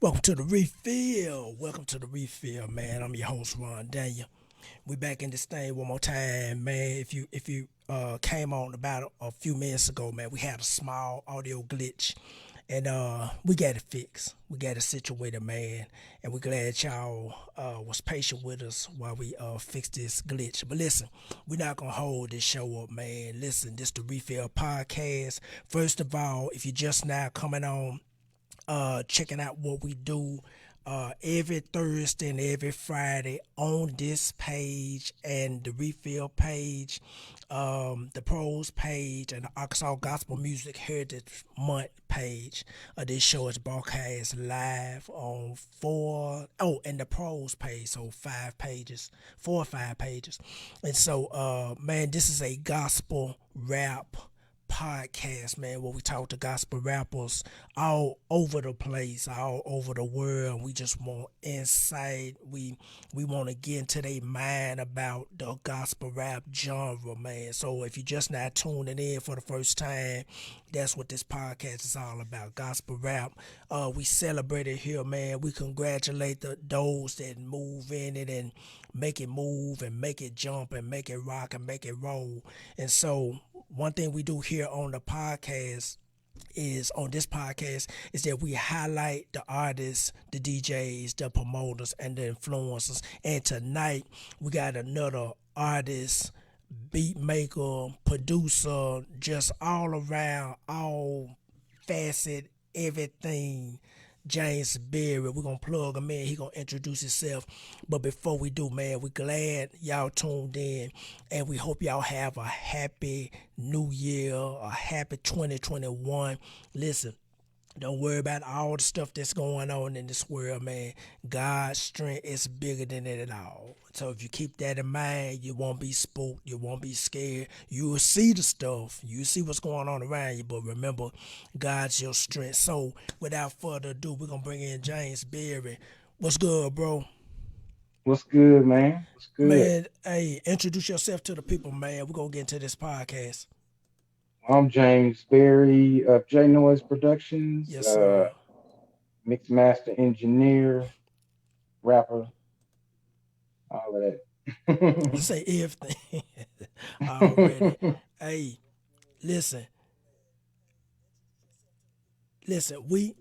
Welcome to the refill. Welcome to the refill, man. I'm your host, Ron Daniel. We back in this thing one more time, man. If you came on about a few minutes ago, man, we had a small audio glitch, and we got it fixed. We got it situated, man. And we're glad y'all was patient with us while we fixed this glitch. But listen, we're not gonna hold this show up, man. Listen, this the refill podcast. First of all, if you're just now coming on, checking out what we do every Thursday and every Friday on this page and the refill page, the pros page, and the Arkansas Gospel Music Heritage Month page. This show is broadcast live on and the pros page, so 5 pages, 4 or 5 pages. And so, man, this is a gospel rap podcast, man, where we talk to gospel rappers all over the place, all over the world. We just want insight. We want to get into their mind about the gospel rap genre, man. So if you're just not tuning in for the first time, that's what this podcast is all about, gospel rap. We celebrate it here, man. We congratulate those that move in it and make it move and make it jump and make it rock and make it roll. And so one thing we do here on the podcast is that we highlight the artists, the DJs, the promoters, and the influencers. And tonight we got another artist, beat maker, producer, just all around, all facet, everything. James Berry. We're gonna plug him in. He gonna introduce himself. But before we do, man, we're glad y'all tuned in, and we hope y'all have a happy new year, a happy 2021. Listen, don't worry about all the stuff that's going on in this world, man. God's strength is bigger than it all. So if you keep that in mind, you won't be spooked. You won't be scared. You will see the stuff. You see what's going on around you. But remember, God's your strength. So without further ado, we're going to bring in James Berry. What's good, bro? What's good, man? What's good? Man, hey, introduce yourself to the people, man. We're going to get into this podcast. I'm James Berry of J Noise Productions, Yes, sir. mix master engineer, rapper, all of that. Let's say everything already. Hey, listen, listen, we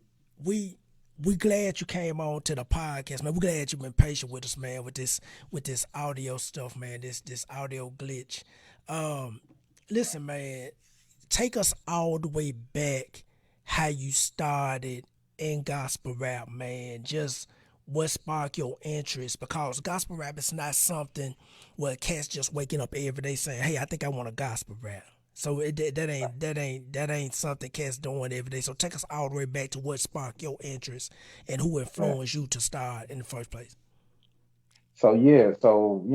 glad you came on to the podcast, man. We glad you've been patient with us, man, with this audio stuff, man. This audio glitch. Um, listen, man, take us all the way back how you started in gospel rap, man. Just what sparked your interest, because gospel rap is not something where cats just waking up every day saying, "Hey, I think I want a gospel rap." So that ain't something cats doing every day. So take us all the way back to what sparked your interest and who Right. influenced you to start in the first place. So yeah, so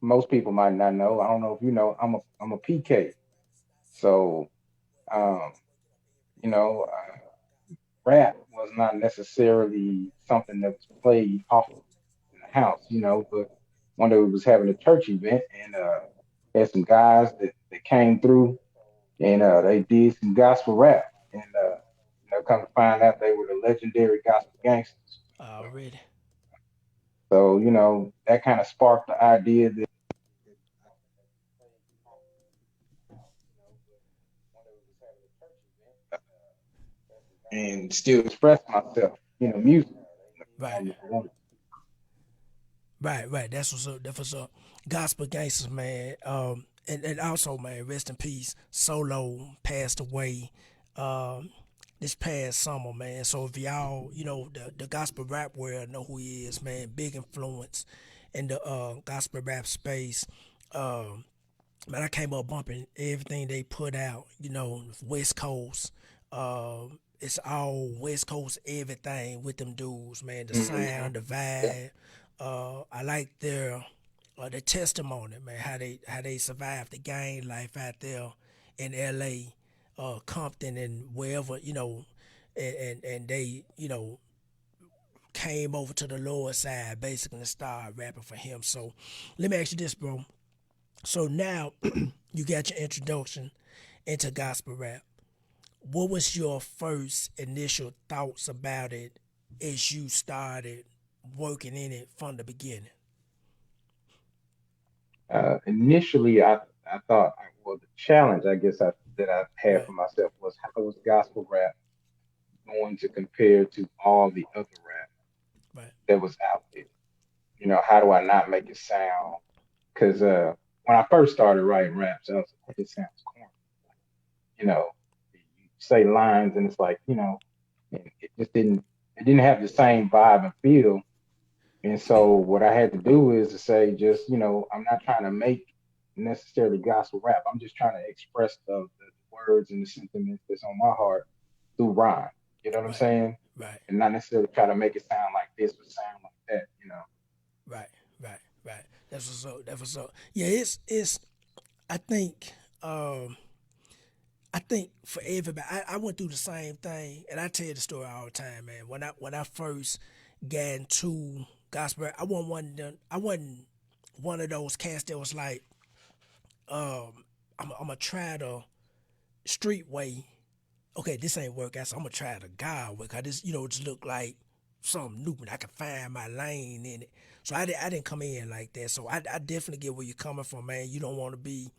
most people might not know. I don't know if you know. I'm a PK. So um, rap was not necessarily something that was played often in the house. But one day we was having a church event and had some guys that came through and they did some gospel rap, and come to find out they were the legendary gospel gangsters. Already. So that kind of sparked the idea that and still express myself, music. Right. Right. That's what's up. That's what's up. Gospel gangsters, man. And also, man, rest in peace. Solo passed away. Um, this past summer, man. So if y'all, the gospel rap world know who he is, man. Big influence in the gospel rap space. Um, man, I came up bumping everything they put out. West Coast. It's all West Coast everything with them dudes, man. The Hmm. sound, the Yeah. vibe. I like their testimony, man. How they survived the gang life out there in L.A., Compton, and wherever, and they came over to the lower side basically and started rapping for him. So let me ask you this, bro. So now you got your introduction into gospel rap. What was your first initial thoughts about it as you started working in it from the beginning? Initially, I thought, well, the challenge I guess that I had Right, for myself was how was gospel rap going to compare to all the other rap right, that was out there? You know, how do I not make it sound? Because when I first started writing raps, I was like, "Hey, this sounds corny." You know, you say lines and it's like, and it didn't have the same vibe and feel. And so what I had to do is to say, just, I'm not trying to make necessarily gospel rap. I'm just trying to express the words and the sentiments that's on my heart through rhyme. You know what I'm right, saying? right, And not necessarily try to make it sound like this or sound like that. right, right, right. That's what's up. That's what's up. Yeah, it's. I think. I think for everybody, I went through the same thing, and I tell the story all the time, man. When I first got into gospel, I wasn't one of those cats that was like, I'm gonna try the street way. Okay, this ain't work out, so I'm gonna try the God way. Cause this, just look like something new, and I can find my lane in it. So I didn't come in like that. So I definitely get where you're coming from, man. You don't want to be,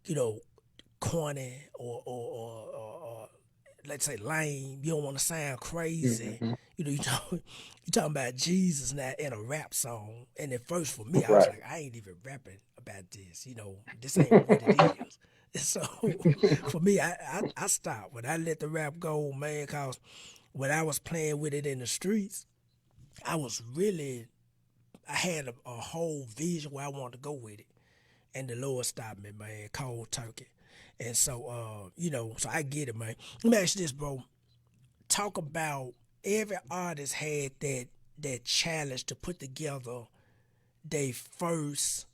you know, corny or let's say lame. You don't want to sound crazy. Hmm. You talking about Jesus now in a rap song. And at first for me, I was Right. like, I ain't even rapping about this. This ain't what it is. And so for me, I stopped when I let the rap go, man, cause when I was playing with it in the streets, I was really I had a whole vision where I wanted to go with it, and the Lord stopped me, man, cold turkey. And so, so I get it, man. Let me ask you this, bro. Talk about every artist had that challenge to put together their first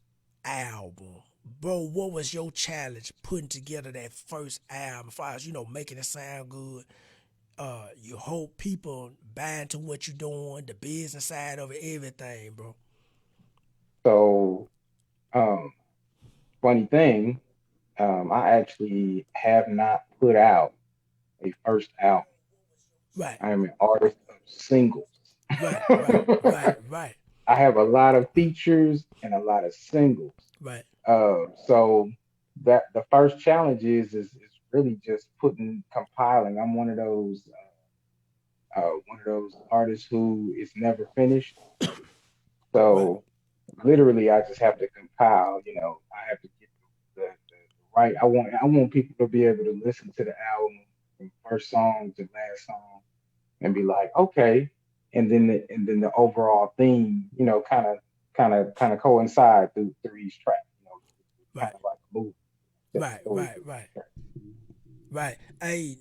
album. Bro, what was your challenge putting together that first album? As far as making it sound good, you hope people buy into what you're doing, the business side of it, everything, bro. So, um, funny thing, I actually have not put out a first album. Right, I am an artist of singles. right, right, I right, right, have a lot of features and a lot of singles. right, So that the first challenge is really just compiling. I'm one of those artists who is never finished. right, So literally, I just have to compile. I have to get the right. I want people to be able to listen to the album from first song to last song and be like, okay, and then the overall theme, kind of coincide through each track. It's kind right, of like a movie, tell the right, story right, through right, each track. right. Hey,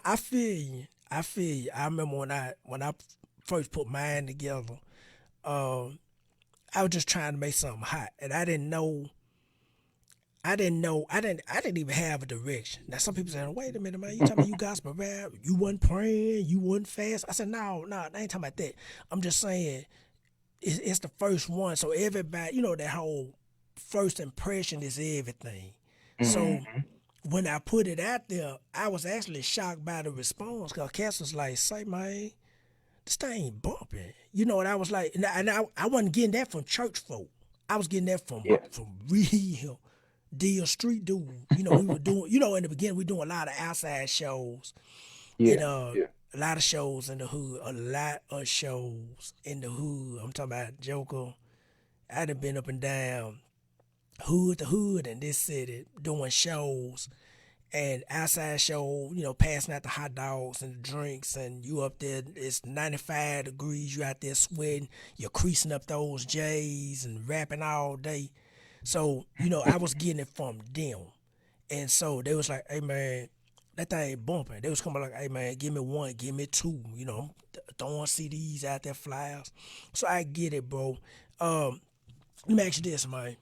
I feel you. I feel you. I remember when I first put mine together. Um, I was just trying to make something hot, and I didn't know. I didn't know. I didn't even have a direction. Now some people saying, "Wait a minute, man. You talking about you gospel rap? You wasn't praying. You wasn't fast." I said, "No, no, I ain't talking about that. I'm just saying it's the first one. So everybody, that whole first impression is everything. So Hmm. when I put it out there, I was actually shocked by the response because Cass was like, "Say, man, this thing ain't bumping." And I was like, and I wasn't getting that from church folk. I was getting that from Yeah, real deal street dude. We were doing, in the beginning, we doing a lot of outside shows and yeah, yeah, a lot of shows in the hood, a lot of shows in the hood. I'm talking about Joker. I done been up and down hood to hood in this city doing shows and outside show, passing out the hot dogs and the drinks, and you up there, it's 95 degrees, you out there sweating, you're creasing up those J's and rapping all day. So, I was getting it from them. And so they was like, hey man, that thing bumping. They was coming like, hey man, give me one, give me two, throwing CDs out there, flyers. So I get it, bro. Let me ask you this, man.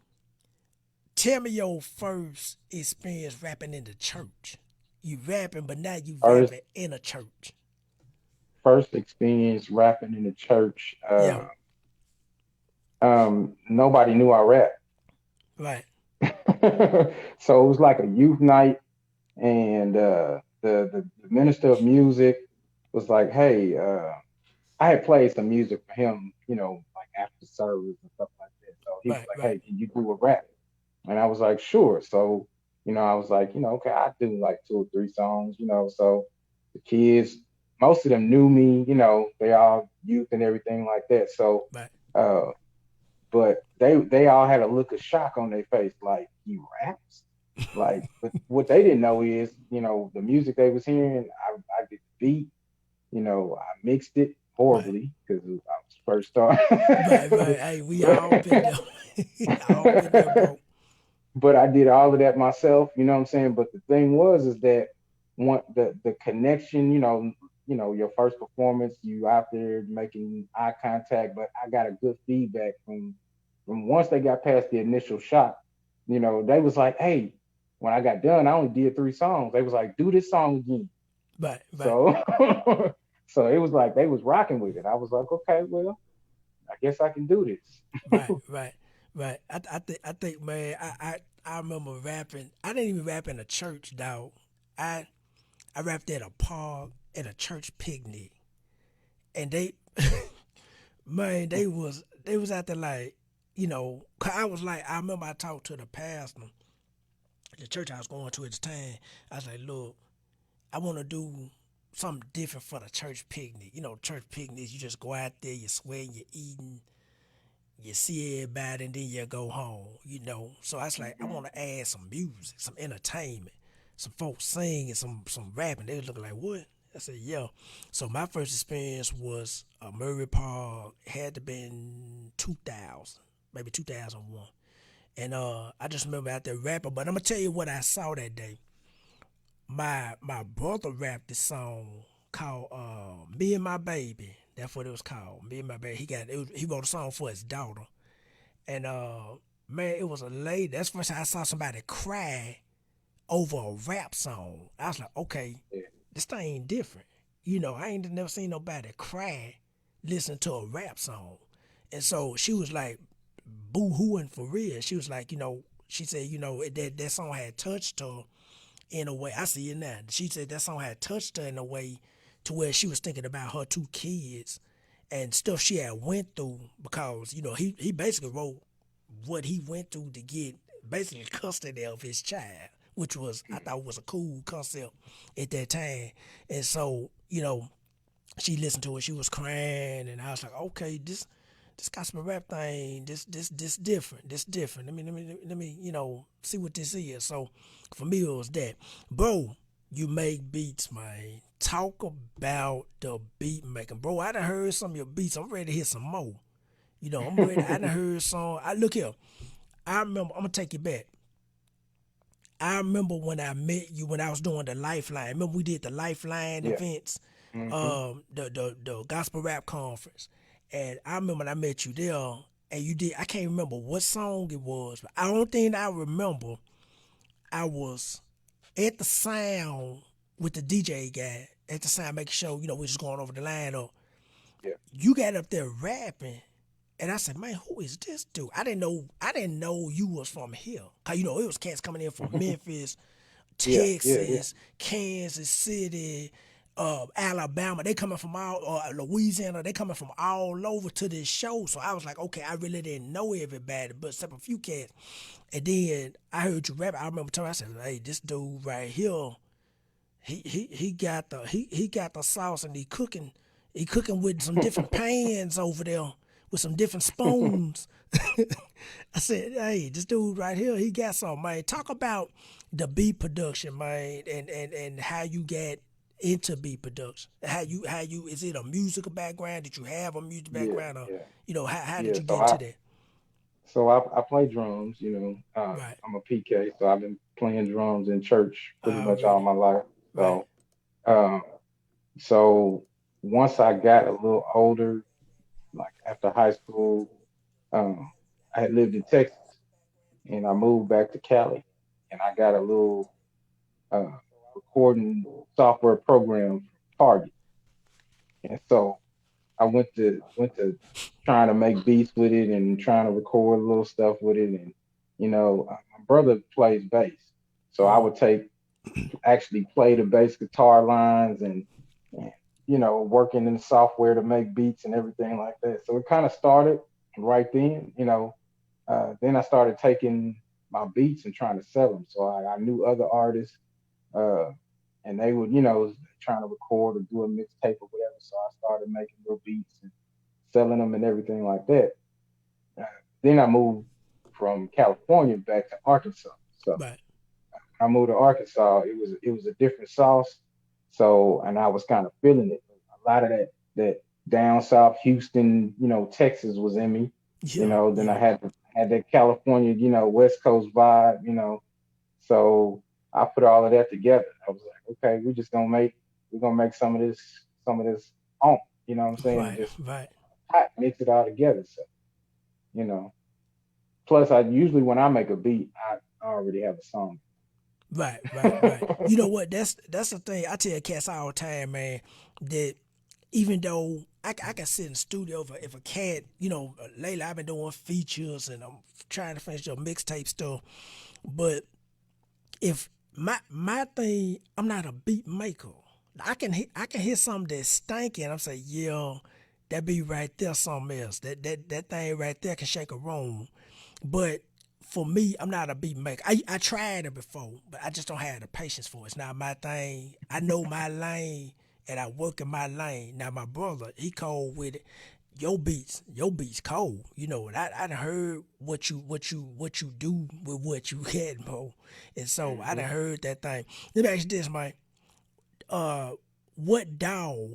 Tell me your first experience rapping in the church. You rapping, but now you first rapping in a church. first experience rapping in the church. Yeah, Nobody knew I rap. right, So it was like a youth night, and the minister of music was like, hey, I had played some music for him, like after service and stuff like that. So he was Right, like, right, hey, can you do a rap? And I was like, sure. So, I was like, okay, I do like two or three songs, so the kids, most of them knew me, they all youth and everything like that. So, right, uh, but they all had a look of shock on their face, like he raps. Like, but what they didn't know is, the music they was hearing, I did the beat, I mixed it right, horribly because I was first start. right, right. Hey, we all been there. All been there, bro. But I did all of that myself, you know what I'm saying? But the thing was is that one the connection, your first performance, you out there making eye contact, but I got a good feedback from once they got past the initial shock, they was like, hey, when I got done, I only did three songs. They was like, do this song again. Right, right, So so it was like they was rocking with it. I was like, okay, well, I guess I can do this. right, right, right. I think, man. I remember rapping. I didn't even rap in a church, dog. I I rapped at a park at a church picnic, and they, man, they was out there like, 'cause I was like, I remember I talked to the pastor, the church I was going to at the time. I was like, look, I want to do something different for the church picnic. Church picnics, you just go out there, you sweating, you eating, you see everybody, and then you go home. So I was like, I want to add some music, some entertainment, some folks singing, some rapping. They was looking like, what? I said, yeah. So my first experience was Murray Park. Had to been 2000, maybe 2001. And I just remember out there rapping. But I'm gonna tell you what I saw that day. My brother rapped this song called "Me and My Baby." That's what it was called. Me and My Baby. He wrote a song for his daughter, and man, it was a lady. That's the first time I saw somebody cry over a rap song. I was like, okay, Yeah, this thing ain't different. I ain't never seen nobody cry listening to a rap song. And so she was like boo hooing for real. She was like, she said, that song had touched her in a way. I see it now. She said that song had touched her in a way to where she was thinking about her two kids and stuff she had went through because, he basically wrote what he went through to get basically custody of his child, which was I thought was a cool concept at that time. And so, she listened to it, she was crying, and I was like, okay, this gospel rap thing, this different, this different. Let me, see what this is. So for me, it was that, bro. You make beats, man. Talk about the beat making, bro. I done heard some of your beats. I'm ready to hear some more. I'm ready. I done heard some. I look here. I remember. I'm gonna take you back. I remember when I met you when I was doing the Lifeline. Remember we did the Lifeline yeah. events, Hmm. the gospel rap conference, and I remember when I met you there, and you did. I can't remember what song it was, but I don't think I remember. I was at the sound with the DJ guy at the sound, making sure we just going over the line up. Yeah, You got up there rapping, and I said, "Man, who is this dude?" I didn't know. I didn't know you was from here. Cause it was cats coming in from Memphis, yeah, yeah, yeah, Texas, Kansas City, Alabama. They coming from all Louisiana. They coming from all over to this show. So I was like, okay, I really didn't know everybody, but except a few cats. And then I heard you rap. I remember telling. I said, "Hey, this dude right here, he got the sauce, and he cooking with some different pans over there with some different spoons." I said, "Hey, this dude right here, he got some, man. Talk about the beat production, man, and how you got into beat production. How you is it a musical background? Did you have a music yeah, background, or yeah, how did yeah. you So get I into that?" so I, I play drums. Right, I'm a PK, so I've been playing drums in church pretty much all already, my life. right, So um, so once I got a little older, like after high school, um, I had lived in Texas and I moved back to Cali, and I got a little uh, recording software program from Target, and so I went to trying to make beats with it and trying to record little stuff with it, and my brother plays bass, so I mm, would take. actually play the bass guitar lines and working in the software to make beats and everything like that. So it kind of started right then. Then I started taking my beats and trying to sell them. So I knew other artists, uh, and they would, trying to record or do a mixtape or whatever. So I started making little beats and selling them and everything like that. Uh, then I moved from California back to Arkansas. So Right. I moved to Arkansas, it was a different sauce. So, and I was kind of feeling it. A lot of that down south Houston, Texas was in me. Yeah. Then I Yeah. had that California, West Coast vibe. So I put all of that together. I was like, okay, we're gonna make some of this on, what I'm saying, and Right. just Right. mix it all together. So, you know. Plus I usually when I make a beat, I already have a song. Right, right, right. You know what? That's the thing. I tell cats all the time, man. That even though I can sit in the studio if a cat, lately I've been doing features and I'm trying to finish your mixtape stuff. But if my thing, I'm not a beat maker. I can hear something that's stinking. I'm saying, yeah, that be right there, something else. That thing right there can shake a room. But for me, I'm not a beat maker. I tried it before, but I just don't have the patience for it. It's not my thing. I know my lane and I work in my lane. Now my brother, he cold with it. Your beats cold. And I done heard what you do with what you had, bro. And so I Hmm. done heard that thing. Let me ask you this, man. Uh, what DAW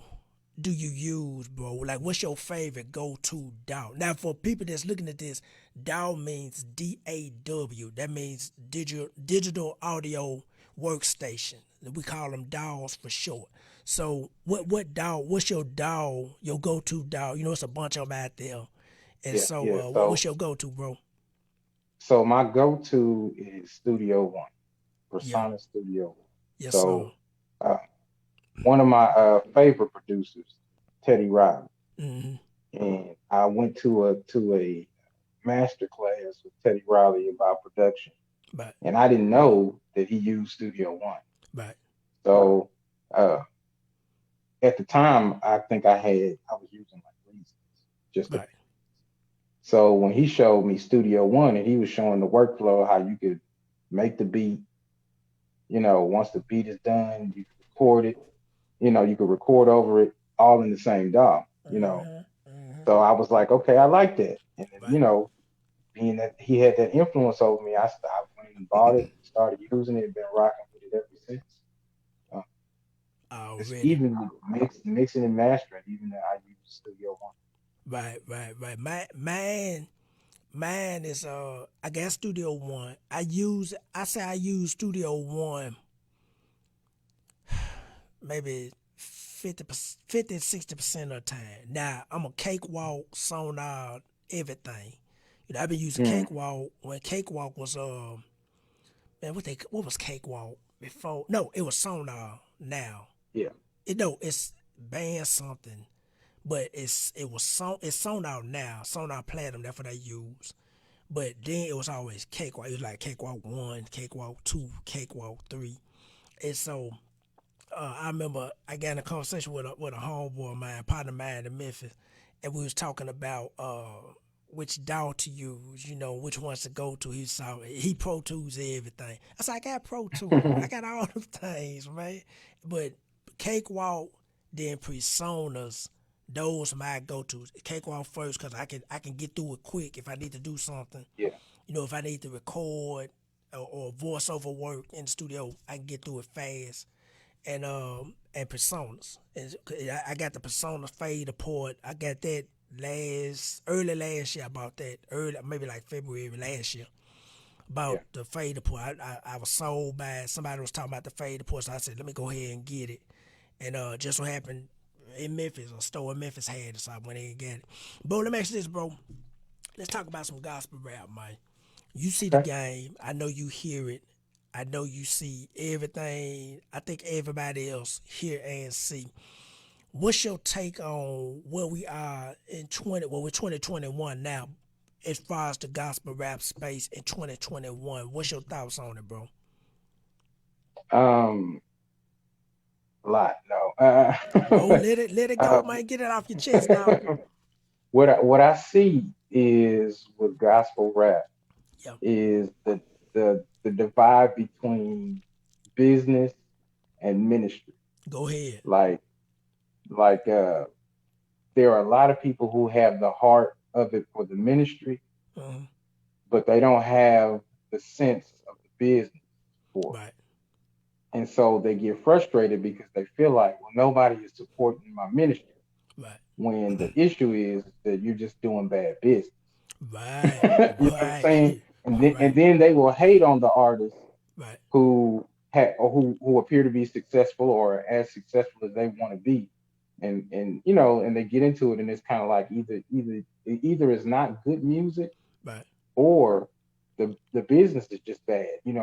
do you use, bro? Like, what's your favorite go-to DAW? Now, for people that's looking at this, DAW means DAW. That means digital audio workstation. We call them DAWs for short. So, what DAW? What's your DAW? Your go-to DAW? It's a bunch of them out there. And Yeah, so, yeah. what's So your go-to, bro? so my go-to is Studio One, Yeah, Persona Studio One. yes, sir. So uh, one of my favorite producers, Teddy Riley, Mm-hmm. and I went to a master class with Teddy Riley about production, Right, and I didn't know that he used Studio One. right, So uh, at the time, I was using like Reasons, just a right. so when he showed me Studio One and he was showing the workflow, how you could make the beat, once the beat is done, you can record it, you could record over it. All in the same DAW. Mm-hmm. Mm-hmm. So I was like, okay, I like that. And then, Right. being that he had that influence over me, I went and bought it, started using it, been rocking with it ever since. Uh, it's Already. even mixing and mastering, even that I use Studio One. Right, right, right. Mine is I got Studio One. I use Studio One maybe 50, 60% of the time. Now I'm a cakewalk, sonar, everything. I've been using Mm, cakewalk when cakewalk was man, what was cakewalk before? No, it was sonar now. yeah, It's band something. But it's sonar now, sonar platinum, that's what I use. But then it was always cakewalk. It was like cakewalk one, cakewalk two, cakewalk three. And so I remember I got in a conversation with a homeboy of mine, partner of mine in Memphis, and we was talking about which DAW to use, which ones to go to. He Pro Tools everything. I said I got Pro Tools, I got all them things, man. But Cakewalk, then Personas, those my go tos. Cakewalk first because I can get through it quick if I need to do something. yeah, If I need to record or voiceover work in the studio, I can get through it fast. And personas. And I got the persona fade apart. I got that early last year. I bought that early, maybe like February last year. About yeah. the fade apart. I was sold by somebody was talking about the fade apart, so I said let me go ahead and get it. And just so happened in Memphis, a store in Memphis had it, so I went in and got it. Bro, let me ask you this, bro. Let's talk about some gospel rap, man. You see the Okay. game. I know you hear it. I know you see everything. I think everybody else hear and see. What's your take on where we are in we're 2021 now, as far as the gospel rap space in 2021? What's your thoughts on it, bro? Um, a lot. No. Go, let it go, Um, man. Get it off your chest, dog. what I see is with gospel rap Yeah, is the divide between business and ministry. go ahead. Like like there are a lot of people who have the heart of it for the ministry, Uh-huh. but they don't have the sense of the business for Right, it. And so they get frustrated because they feel like, well, nobody is supporting my ministry. right, When the issue is that you're just doing bad business. right, You know what I'm right, saying? And right, then they will hate on the artists right. who or who appear to be successful or as successful as they want to be. And and they get into it and it's kind of like either it's not good music Right. or the business is just bad. You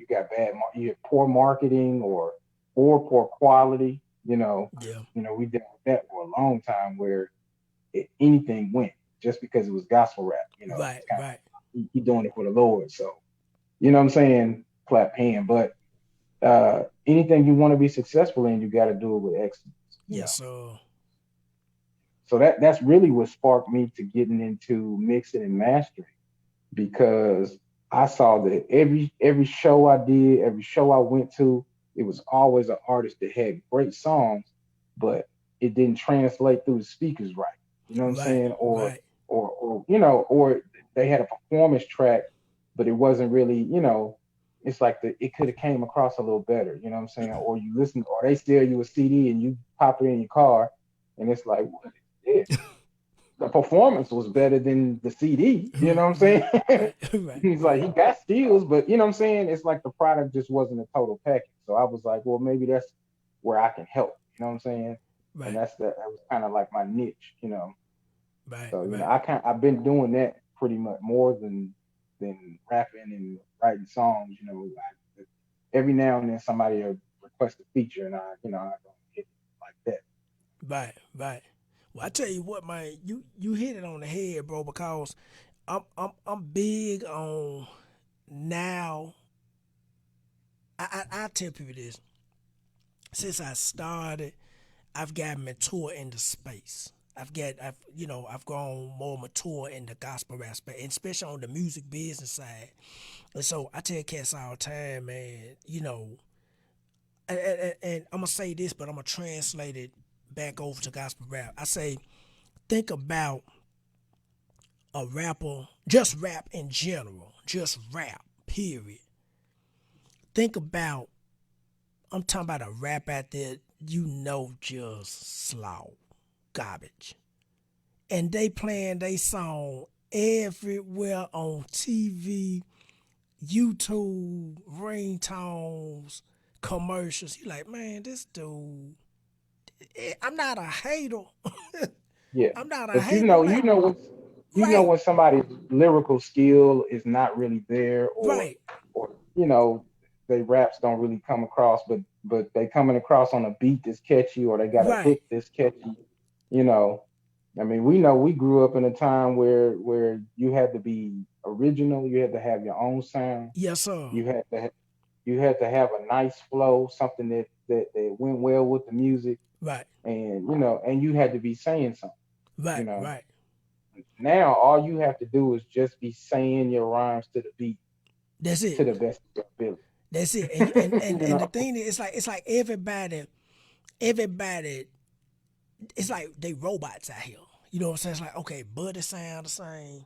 got you have poor marketing or poor quality. Yeah. We dealt with that for a long time where anything went just because it was gospel rap. Right. It's kind of Right. like he doing it for the Lord. So what I'm saying, clap hand. But anything you want to be successful in, you got to do it with excellence. Yes, sir. So that's really what sparked me to getting into mixing and mastering because I saw that every show I did, every show I went to, it was always an artist that had great songs, but it didn't translate through the speakers right. You know what I'm Right. saying? Right. Or they had a performance track, but it wasn't really, it's like it could have came across a little better. You know what I'm saying? Or you listen, or they sell you a CD and you pop it in your car, and it's like, what is this? The performance was better than the CD. You know what I'm saying? Right. Right. He's like, Right. he got skills, but you know what I'm saying? It's like the product just wasn't a total package. So I was like, well, maybe that's where I can help. You know what I'm saying? And Right. that was kind of like my niche. Right. So Right. I've been doing that pretty much more than rapping and writing songs. Every now and then somebody will request a feature, and I don't hit it like that. Right. Right. Well, I tell you what, man, you hit it on the head, bro. Because I'm big on now. I tell people this. Since I started, I've got mature into space. I've grown more mature in the gospel aspect, and especially on the music business side. And so I tell cats all the time, man. And I'm gonna say this, but I'm gonna translate it back over to gospel rap. I say, think about a rapper, just rap in general, just rap, period. Think about, I'm talking about a rap out there, just slow, garbage. And they playing they song everywhere on TV, YouTube, ringtones, commercials. You like, man, this dude. I'm not a hater. Yeah, I'm not a but hater. But I'm like, right, when somebody's lyrical skill is not really there, right, or they raps don't really come across, but they coming across on a beat that's catchy, or they got a right. hook that's catchy. You know, I mean, we know we grew up in a time where you had to be original, you had to have your own sound, Yes, sir. you had to you had to have a nice flow, something that went well with the music, Right, and and you had to be saying something. You right, know, right. now all you have to do is just be saying your rhymes to the beat That's it. to the best of your That's it. And and ability. and, and the thing is, it's like everybody. It's like they robots out here. You know what I'm saying? It's like, okay, Buddy sound the same.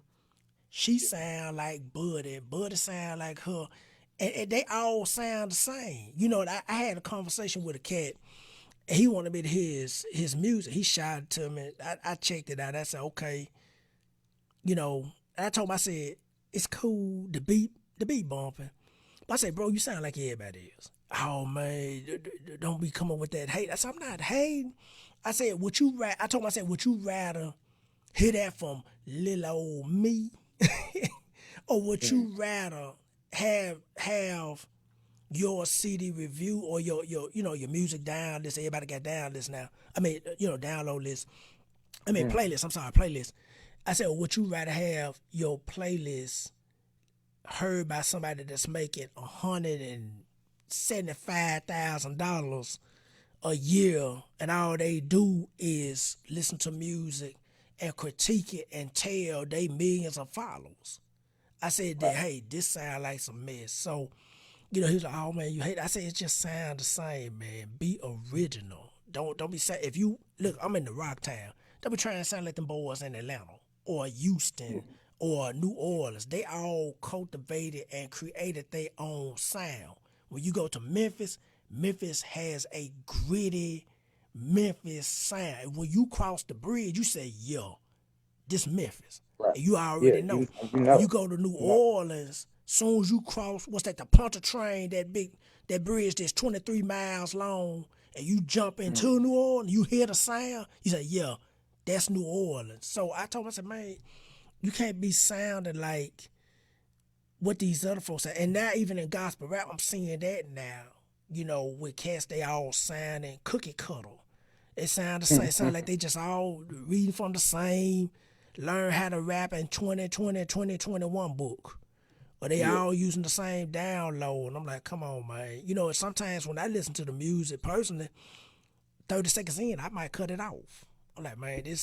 She sound like Buddy. Buddy sound like her. And they all sound the same. I had a conversation with a cat. And he wanted me to hear his music. He shot it to me. I checked it out. I said, okay, I told him, I said, it's cool, the beat bumping. But I said, bro, you sound like everybody else. Oh man, don't be coming with that hate. I said, I'm not hating. I said, I told him, I said, would you rather hear that from little old me? Or would Mm, you rather have your CD review or your music down list? Everybody got down list now. I mean, download list. I mean mm, playlist. I'm sorry, playlist. I said, well, would you rather have your playlist heard by somebody that's making $75,000 a year, and all they do is listen to music and critique it and tell they millions of followers. I said that, Right. hey, this sound like some mess. So, he was like, oh man, you hate it. I said, it just sound the same, man. Be original. Don't be saying, if you look, I'm in the rock town. Don't be trying to sound like them boys in Atlanta or Houston Yeah. or New Orleans. They all cultivated and created their own sound. When you go to Memphis, Memphis has a gritty Memphis sound. When you cross the bridge, you say, yo, this Memphis. Right. And you Yeah. already know. You When you know. go to New You know. Orleans, soon as you cross, what's that, the Punta train, that bridge that's 23 miles long, and you jump Mhm. into New Orleans, you hear the sound, you say, yeah, that's New Orleans. So I told him, I said, man, you can't be sounding like what these other folks say. And now even in gospel rap, I'm seeing that now. With cats, they all sounding cookie cutter. It sound the same. It sound like they just all reading from the same, learn how to rap in 2020, 2021 book. Or they Yeah. all using the same download. And I'm like, come on, man. Sometimes when I listen to the music personally, 30 seconds in, I might cut it off. I'm like, man, Yeah.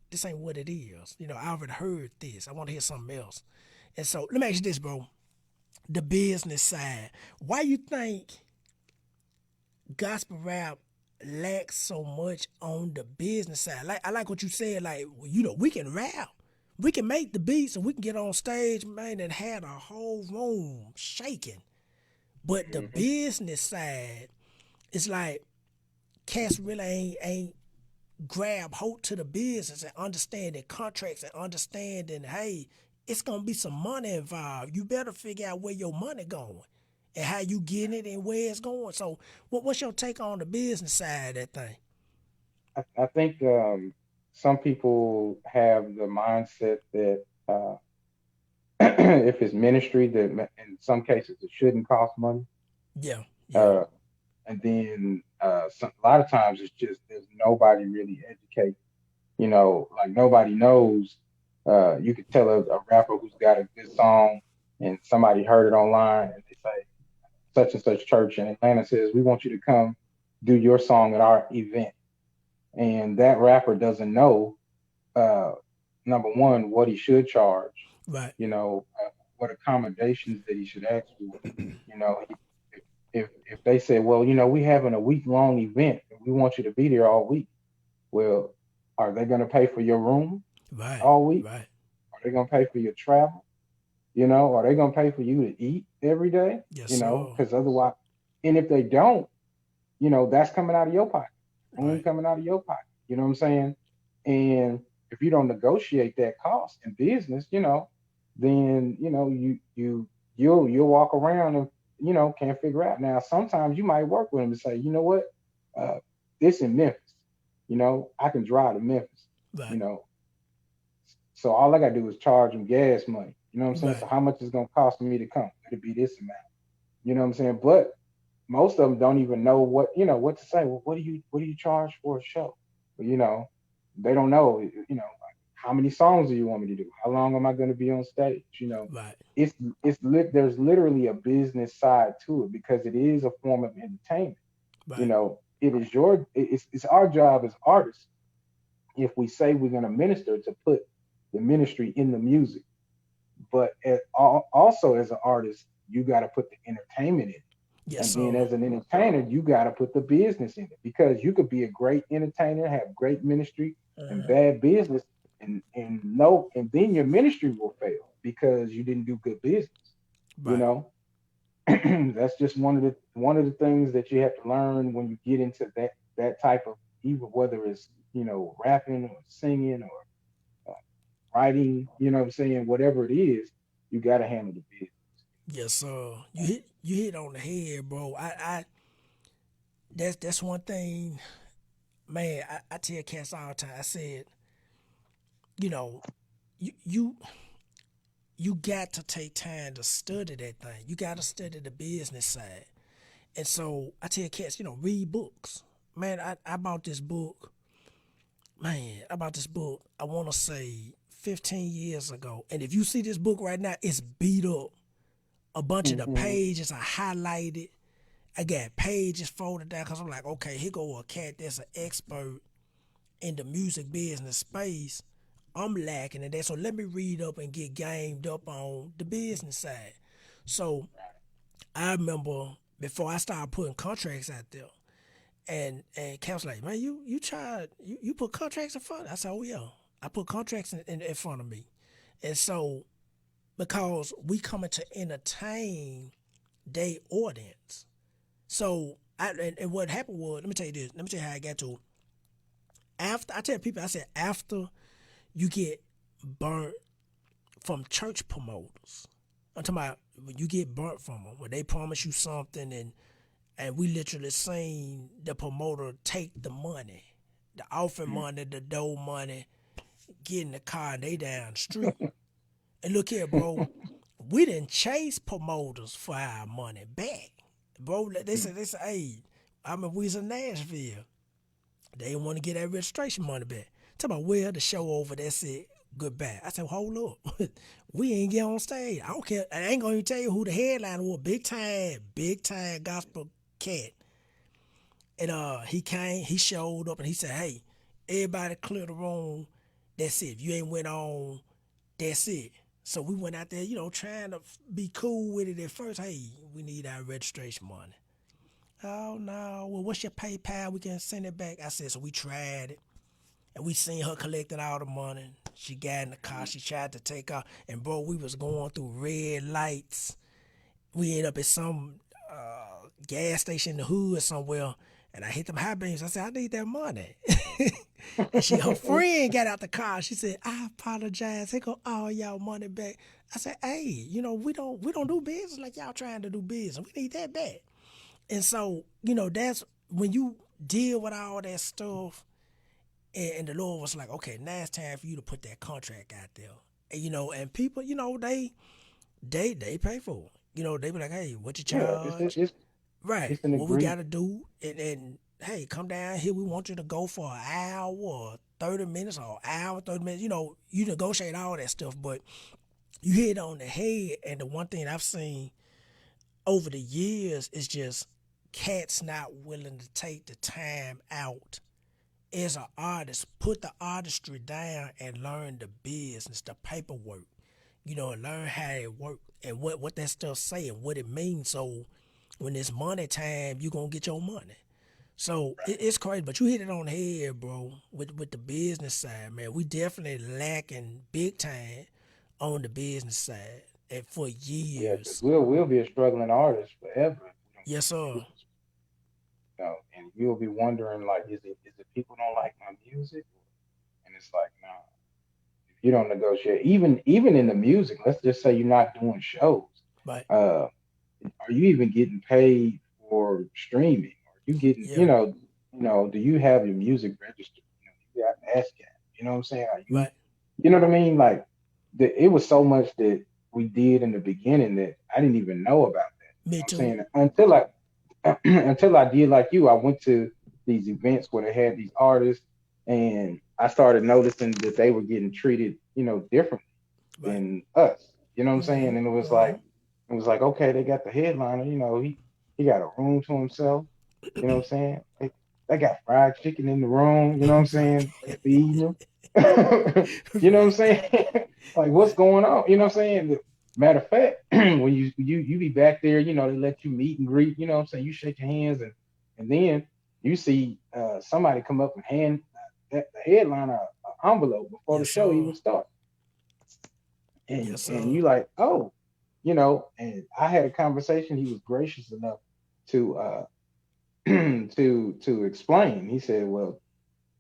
this ain't what it is. I already heard this. I want to hear something else. And so let me ask you this, bro. The business side. Why you think gospel rap lacks so much on the business side? Like, I like what you said. Like, we can rap, we can make the beats, and we can get on stage, man, and have a whole room shaking. But the Hmm. business side, it's like cats really ain't grab hold to the business and understanding contracts and understanding, hey, it's gonna be some money involved. You better figure out where your money going and how you getting it and where it's going. So what's your take on the business side of that thing? I think some people have the mindset that if it's ministry, that in some cases it shouldn't cost money. Yeah, yeah, Uh, and then a lot of times it's just there's nobody really educated. Like nobody knows. You could tell a rapper who's got a good song and somebody heard it online and they say such and such church in Atlanta says we want you to come do your song at our event, and that rapper doesn't know uh, number one what he should charge, right, what accommodations that he should ask for. If they say, well, we having a week long event and we want you to be there all week, well, are they going to pay for your room right, all week? right. Are they going to pay for your travel? Are they going to pay for you to eat every day? Yes, sir. Because otherwise, and if they don't, that's coming out of your pocket. Room Right, coming out of your pocket. You know what I'm saying? And if you don't negotiate that cost in business, then you'll walk around and can't figure out. Now, sometimes you might work with them and say, you know what, uh, this in Memphis, I can drive to Memphis, you right, know, so all I gotta do is charge them gas money. You know what I'm saying? So right, how much is it gonna cost me to come? It'll be this amount. You know what I'm saying? But most of them don't even know what to say. Well, what do you charge for a show? Well, they don't know. Like, how many songs do you want me to do? How long am I going to be on stage? right, It's there's literally a business side to it because it is a form of entertainment. right, It's our job as artists, if we say we're going to minister, to put the ministry in the music, but also as an artist you got to put the entertainment in. yes, And then sir. as an entertainer, you got to put the business in it because you could be a great entertainer, have great ministry and Uh-huh. bad business, and no, and then your ministry will fail because you didn't do good business. You Right, know, that's just one of the things that you have to learn when you get into that type of, even whether it's rapping or singing or writing. You know what I'm saying? Whatever it is, you got to handle the business. yes, sir. You hit on the head, bro. I that's one thing, man. I tell cats all the time. I said, you know, you you you got to take time to study that thing. You got to study the business side. And so I tell cats, read books. Man, I bought this book. Man, I bought this book, I want to say 15 years ago. And if you see this book right now, it's beat up. A bunch of the Mm-hmm. pages are highlighted. I got pages folded down because I'm like, okay, here go a cat that's an expert in the music business space. I'm lacking in that, so let me read up and get gamed up on the business side. So I remember before I started putting contracts out there, and Cat was like, man, you tried you put contracts in front. I said, oh yeah, I put contracts in front of me, and so because we coming to entertain they audience. So and what happened was, let me tell you this. Let me tell you how I got to. After I tell people, I said after you get burnt from church promoters. I'm talking about when you get burnt from them, when they promise you something and we literally seen the promoter take the money, the offering Mm. money, the dough money, get in the car and they down the street. And look here, bro, we didn't chase promoters for our money back. Bro, they say, hey, I mean, we was in Nashville. They want to get that registration money back. Talk about where the show over, that's it, goodbye. I said, hold up. We ain't get on stage. I don't care. I ain't gonna even tell you who the headliner was. Big time gospel cat. And he came, he showed up and he said, hey, everybody clear the room. That's it. If you ain't went on, that's it. So we went out there, trying to be cool with it at first. Hey, we need our registration money. Oh no. Well, what's your PayPal? We can send it back. I said, so we tried it. And we seen her collecting all the money. She got in the car. She tried to take off. And bro, we was going through red lights. We ended up at some gas station in the hood somewhere. And I hit them high beams. I said, I need that money. And her friend got out the car. She said, I apologize. Here go all y'all money back. I said, hey, we don't do business like y'all trying to do business. We need that back. And so, that's when you deal with all that stuff, and the Lord was like, okay, now it's time for you to put that contract out there. And people, they pay for it. They be like, hey, what you Yeah, charge? Right. it's an What we agreement. gotta do, and hey, come down here. We want you to go for an hour or 30 minutes or hour, 30 minutes. You negotiate all that stuff, but you hit on the head. And the one thing I've seen over the years is just cats not willing to take the time out as an artist, put the artistry down and learn the business, the paperwork, and learn how it works and what that stuff say and what it means. So when it's money time, you gonna get your money. So it's crazy, but you hit it on the head, bro. With the business side, man, we definitely lacking big time on the business side, and for Yeah, because years. we'll be a struggling artist forever if we don't Yes, get the sir. business. And you'll be wondering like, is it people don't like my music? And it's like, no, if you don't negotiate, even in the music, let's just say you're not doing shows. But Uh, are you even getting paid for streaming? Are you getting, yeah, do you have your music registered? You got ASCAP. You know what I'm saying? Are you, right. you know what I mean? Like, it was so much that we did in the beginning that I didn't even know about that. You Me know what I'm too. saying? Until until I did like you, I went to these events where they had these artists, and I started noticing that they were getting treated, differently Right. than us. You know what I'm saying? Mm-hmm. And Mm-hmm. it was like, okay, they got the headliner, he got a room to himself. You know what I'm saying? They got fried chicken in the room. You know what I'm saying? They Right. feeding him. You know what I'm Right. saying? Like, what's Right. going on? You know what I'm saying? Matter of fact, when you be back there, they let you meet and greet. You know what I'm saying? You shake your hands, and then you see somebody come up and hand the headliner an envelope before the Yes, show sir. even starts, and Yes, and sir. you like, oh, And I had a conversation. He was gracious enough to to explain. He said, well,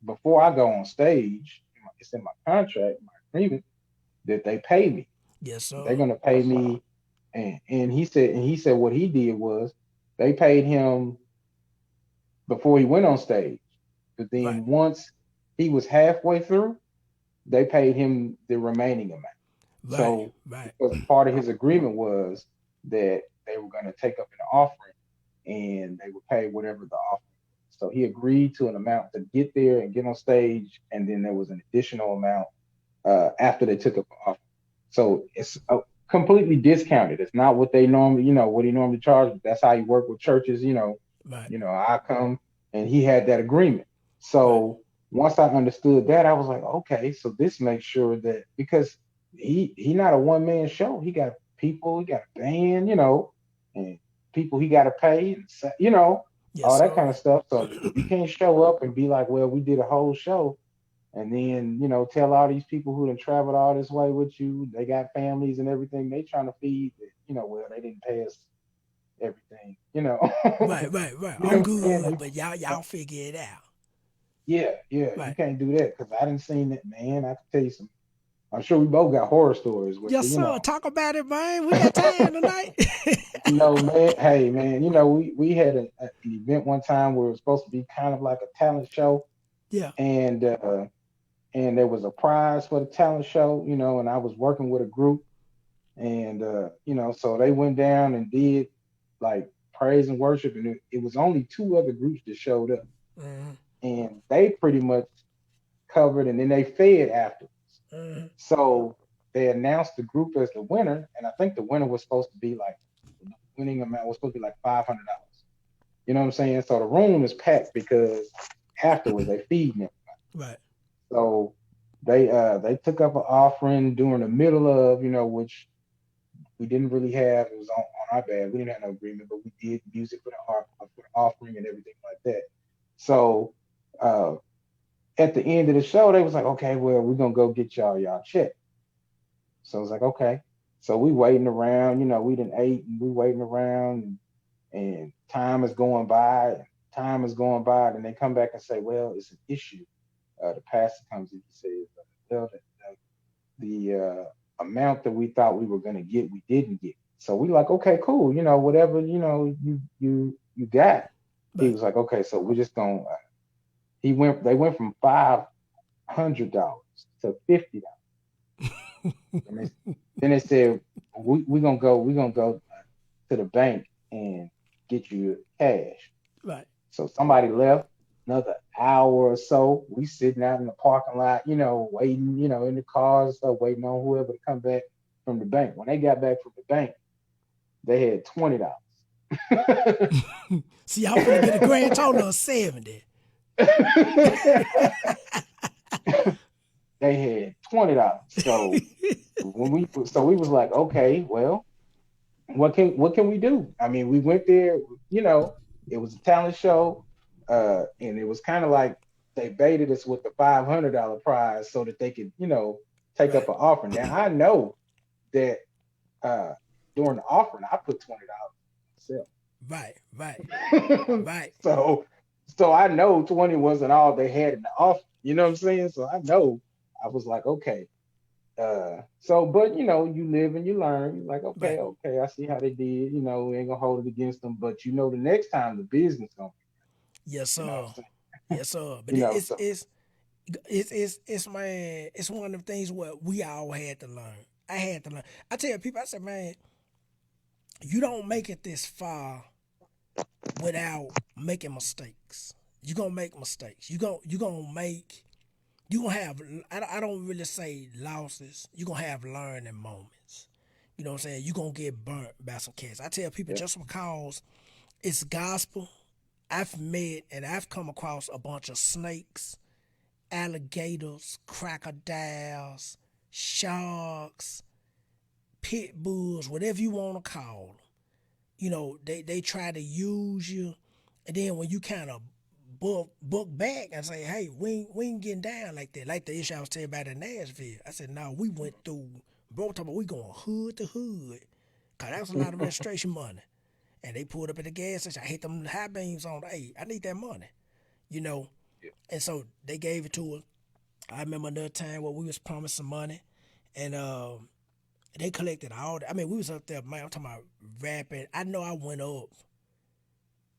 before I go on stage, it's in my contract, my agreement, that they pay me. Yes, They're sir. gonna pay me, and he said what he did was they paid him before he went on stage, but Right. then once he was halfway through, they paid him the remaining amount. Right. So Right. because part of his agreement was that they were going to take up an offering and they would pay whatever the offering was. So he agreed to an amount to get there and get on stage, and then there was an additional amount after they took up an offering. So it's completely discounted. It's not what they normally, what he normally charges. That's how he work with churches. Right, I come and he had that agreement. right. So once I understood that, I was like, okay, so this makes sure that because he not a one man show. He got people, he got a band, and people he got to pay, and Yes, all that sir. kind of stuff. So you can't show up and be like, well, we did a whole show and then tell all these people who done traveled all this way with you, they got families and everything they trying to feed that, well, they didn't pay us everything, Right, right, right. you know I'm what I'm saying? good, but y'all figure it out. Yeah, yeah, you Right. can't do that because I didn't seen that, man. I can tell you some. I'm sure we both got horror stories with Yes, the, sir. Talk about it, man. We got time tonight. man. Hey, man, we had an event one time where it was supposed to be kind of like a talent show, Yeah. and there was a prize for the talent show, and I was working with a group, and so they went down and did like praise and worship, and it was only two other groups that showed up, Mm-hmm. and they pretty much covered, and then they fed after. Mm-hmm. So they announced the group as the winner, and I think the winner was supposed to be like the winning amount was supposed to be like $500. You know what I'm saying? So the room is packed because afterwards they feed them. Right. So they took up an offering during the middle of which we didn't really have. It was on our bad. We didn't have no agreement, but we did music for the offering and everything like that. So uh, at the end of the show, they was like, okay, well, we're gonna go get y'all check. So I was like, okay. So we waiting around, we didn't ate and we waiting around and time is going by, time is going by, and they come back and say, well, it's an issue. The pastor comes and he says, well, the amount that we thought we were gonna get, we didn't get. So we like, okay, cool, whatever, you got. He Right. was like, okay, so we're just gonna. They went from $500 to $50. And then they said we gonna go to the bank and get you cash. Right. So somebody left another hour or so. We sitting out in the parking lot, waiting, in the cars, waiting on whoever to come back from the bank. When they got back from the bank, they had $20. See, y'all finna get a grand total of 70. They had $20. So we was like, okay, well, what can we do? I mean, we went there, you know, it was a talent show, and it was kind of like they baited us with the $500 prize so that they could, take up Right. an offer. Now I know that uh, during the offering, I put $20 Right. Right. myself. Right. so I know 20 wasn't all they had in the offer. You know what I'm saying? So I know I was like, okay, but you live and you learn. You're like, Right. okay, I see how they did. We ain't gonna hold it against them. But the next time the business gonna Yes, be, sir. Yes, sir. But you know, so it's man, it's one of the things where we all had to learn. I had to learn. I tell people, I said, man, you don't make it this far without making mistakes. You gonna make mistakes. You gonna have. I don't really say losses. You gonna have learning moments. You know what I'm saying? You gonna get burnt by some cats. I tell people yeah, just because it's gospel. I've met and I've come across a bunch of snakes, alligators, crocodiles, sharks, pit bulls, whatever you want to call them. They try to use you, and then when you kind of book back and say, hey, we ain't getting down like that. Like the issue I was telling about in Nashville. I said, no, we went through, bro, talking about we going hood to hood. Because that was a lot of registration money. And they pulled up at the gas station. I hit them high beams on, hey, I need that money, you know. yeah, And so they gave it to us. I remember another time where we was promised some money, and they collected all that. I mean, we was up there, man, I'm talking about rapping. I know I went up.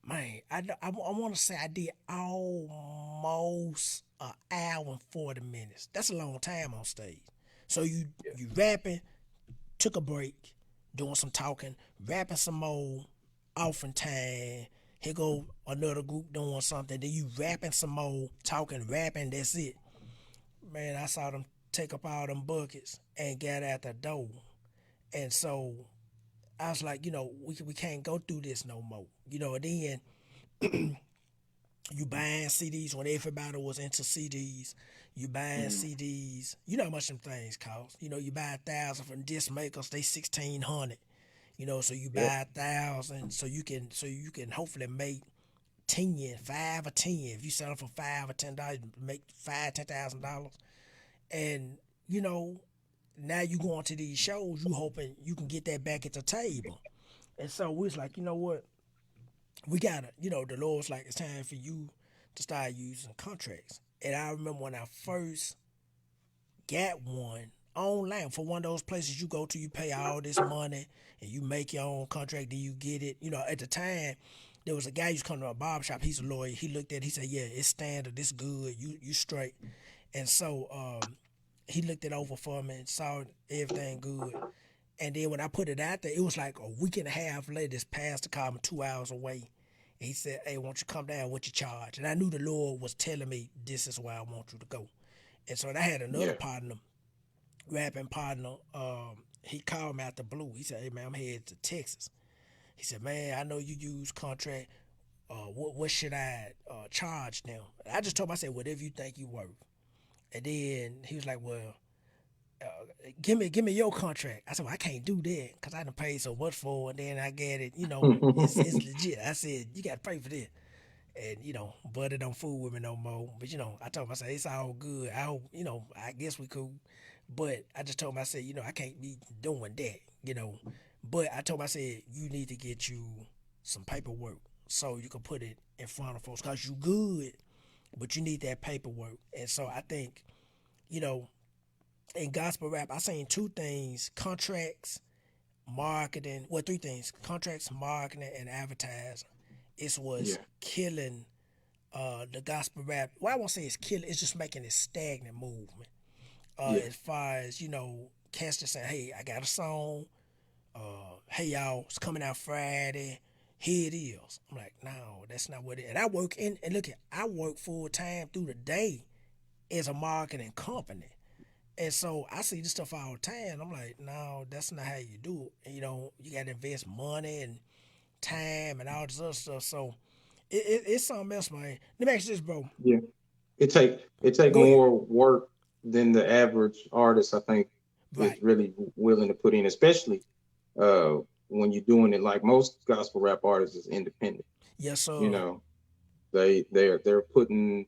Man, I want to say I did almost an hour and 40 minutes. That's a long time on stage. So yeah. you rapping, took a break, doing some talking, rapping some more, offering time. Here go another group doing something. Then you rapping some more, talking, rapping. That's it. Man, I saw them take up all them buckets and got out the door. And so I was like, we can't go through this no more. And then you buying CDs when everybody was into CDs. You buying Mm-hmm. CDs. You know how much them things cost. You buy 1,000 from disc makers. They 1,600. So you Yep. buy 1,000 so you can hopefully make 10, 5 or 10. If you sell them for $5 or $10, make $5,000, $10,000. And you know now you going to these shows, you hoping you can get that back at the table. And so we was like, you know what, we gotta, the Lord's like, it's time for you to start using contracts. And I remember when I first got one online for one of those places you go to, you pay all this money and you make your own contract, then you get it. At the time, there was a guy who used to come to a barber shop. He's a lawyer. He looked at it, he said, yeah, it's standard, it's good, you straight. And so he looked it over for me and saw everything good. And then when I put it out there, it was like a week and a half later, this pastor called me 2 hours away. And he said, hey, won't you come down? What you charge? And I knew the Lord was telling me, this is where I want you to go. And so I had another Yeah. partner, rapping partner. He called me out the blue. He said, hey, man, I'm headed to Texas. He said, man, I know you use contract. What should I charge them? I just told him, I said, whatever you think you worth. And then he was like, well, give me your contract. I said, well, I can't do that because I done paid so much for it. And then I get it, it's legit. I said, you got to pay for this. And, Buddy don't fool with me no more. But, I told him, I said, it's all good. I hope, I guess we cool. But I just told him, I said, I can't be doing that. But I told him, I said, you need to get you some paperwork so you can put it in front of folks because you good, but you need that paperwork. And so I think, you know, in gospel rap, I seen two things: contracts, marketing. Well, three things: contracts, marketing, and advertising. It was Yeah. killing the gospel rap. Well, I won't say it's killing. It's just making it stagnant movement. Yeah. As far as cats just saying, "Hey, I got a song. Hey y'all, it's coming out Friday. Here it is." I'm like, no, that's not what it is. And I work in and look at I work full time through the day as a marketing company. And so I see this stuff all the time. I'm like, no, that's not how you do it. And, you got to invest money and time and all this other stuff. So it's something else, man. Let me ask you this, bro. Yeah. It take Go ahead. more work than the average artist, I think, is Right. really willing to put in, especially uh when you're doing it like most gospel rap artists is independent. Yes, You sir. know, they're putting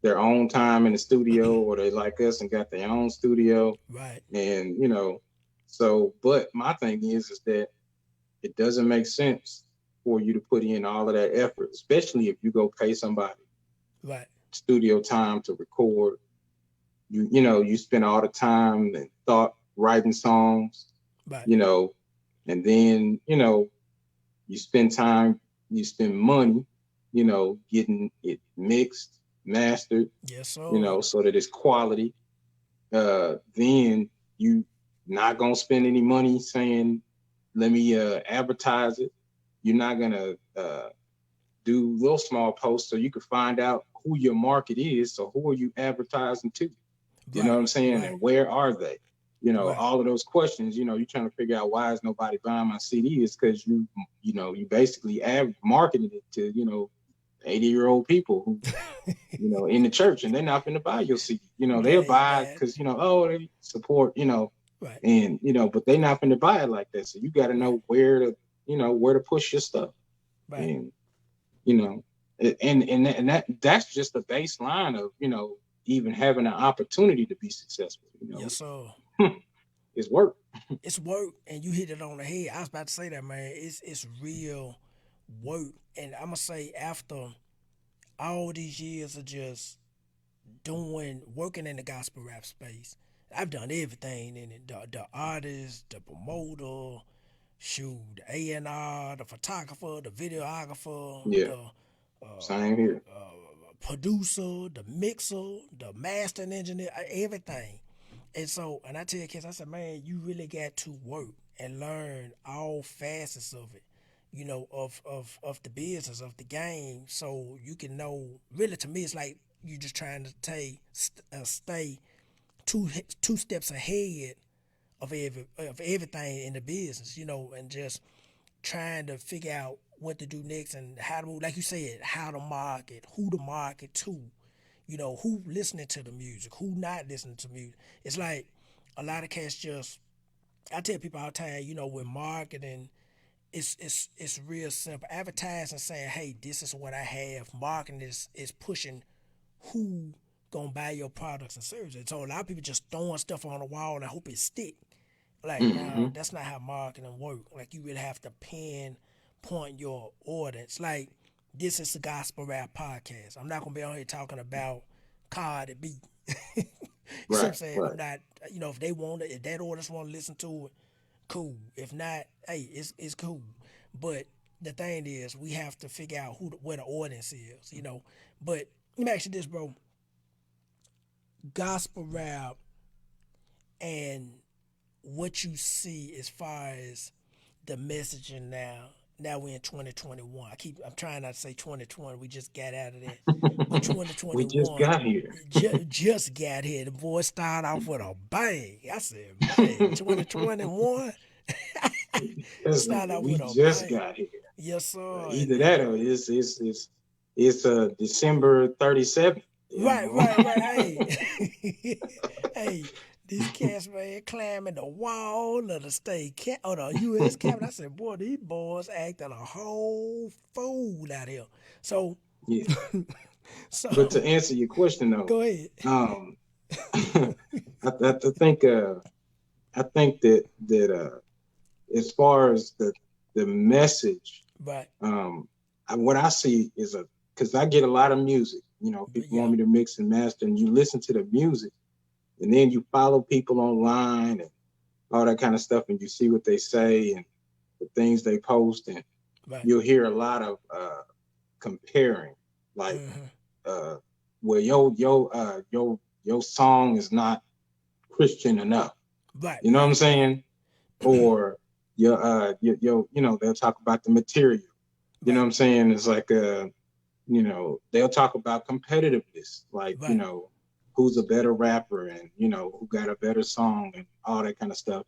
their own time in the studio, or they like us and got their own studio. Right. And so but my thing is that it doesn't make sense for you to put in all of that effort, especially if you go pay somebody Right. studio time to record. You spend all the time and thought writing songs, Right. you know and then you spend time, you spend money, getting it mixed, mastered, Yes, sir. so that it's quality. Then you not gonna spend any money saying, let me advertise it. You're not gonna do little small posts so you can find out who your market is. So who are you advertising to? You know what Right. I'm saying? Right. And where are they? Right. All of those questions. You're trying to figure out why is nobody buying my CD? Is because you basically marketed it to 80-year-old people who in the church, and they're not going to buy your CD. They'll buy Amen. because oh, they support. Right. And but they're not going to buy it like that. So you got to Right. know where to push your stuff. Right. And you know and that's just the baseline of even having an opportunity to be successful. Yes, sir. It's work. It's work, and you hit it on the head. I was about to say that, man. It's real work, and I'm gonna say after all these years of just working in the gospel rap space, I've done everything in it. The artist, the promoter, shoot, the A&R, the photographer, the videographer, Yeah, the same here. producer, the mixer, the mastering engineer, everything. And so, and I tell kids, I said, man, you really got to work and learn all facets of it, of the business, of the game, so you can know. Really, to me, it's like you just trying to stay two steps ahead of everything in the business, and just trying to figure out what to do next and how to, like you said, how to market, who to market to, who listening to the music, who not listening to music. It's like a lot of cats just, I tell people all the time, with marketing, it's real simple. Advertising saying, hey, this is what I have. Marketing is pushing who gonna buy your products and services. So a lot of people just throwing stuff on the wall and hope it stick. Like, nah, Hmm. that's not how marketing work. Like, you really have to pinpoint your audience. Like, this is the Gospel Rap Podcast. I'm not gonna be on here talking about Cardi B. You see what I'm Right, saying? I'm right. not. If they want it, if that audience want to listen to it, cool. If not, hey, it's cool. But the thing is, we have to figure out where the audience is. But let me ask you this, bro. Gospel rap and what you see as far as the messaging now. Now we're in 2021. I'm trying not to say 2020. We just got out of that. But We just 2021 got here. just got here. The boy started off with a bang. I said, man, 2021 Yes, started off we with a just bang. got here. Yes, sir. Either that or it's December 37th. Right. Hey, hey, these cats, man, climbing the wall of the the U.S. Capitol. I said, boy, these boys acting a whole fool out here. So, Yeah. But so to answer your question though, go ahead. um, I think that as far as the message, But, um, what I see is because I get a lot of music. People yeah, want me to mix and master, and you listen to the music, and then you follow people online and all that kind of stuff, and you see what they say and the things they post, and but, you'll hear a lot of comparing, like uh, well, your song is not Christian enough. right, You know what I'm right, right, saying? Or they'll talk about the material. You know what right, I'm saying? It's like they'll talk about competitiveness, like right, who's a better rapper and who got a better song and all that kind of stuff.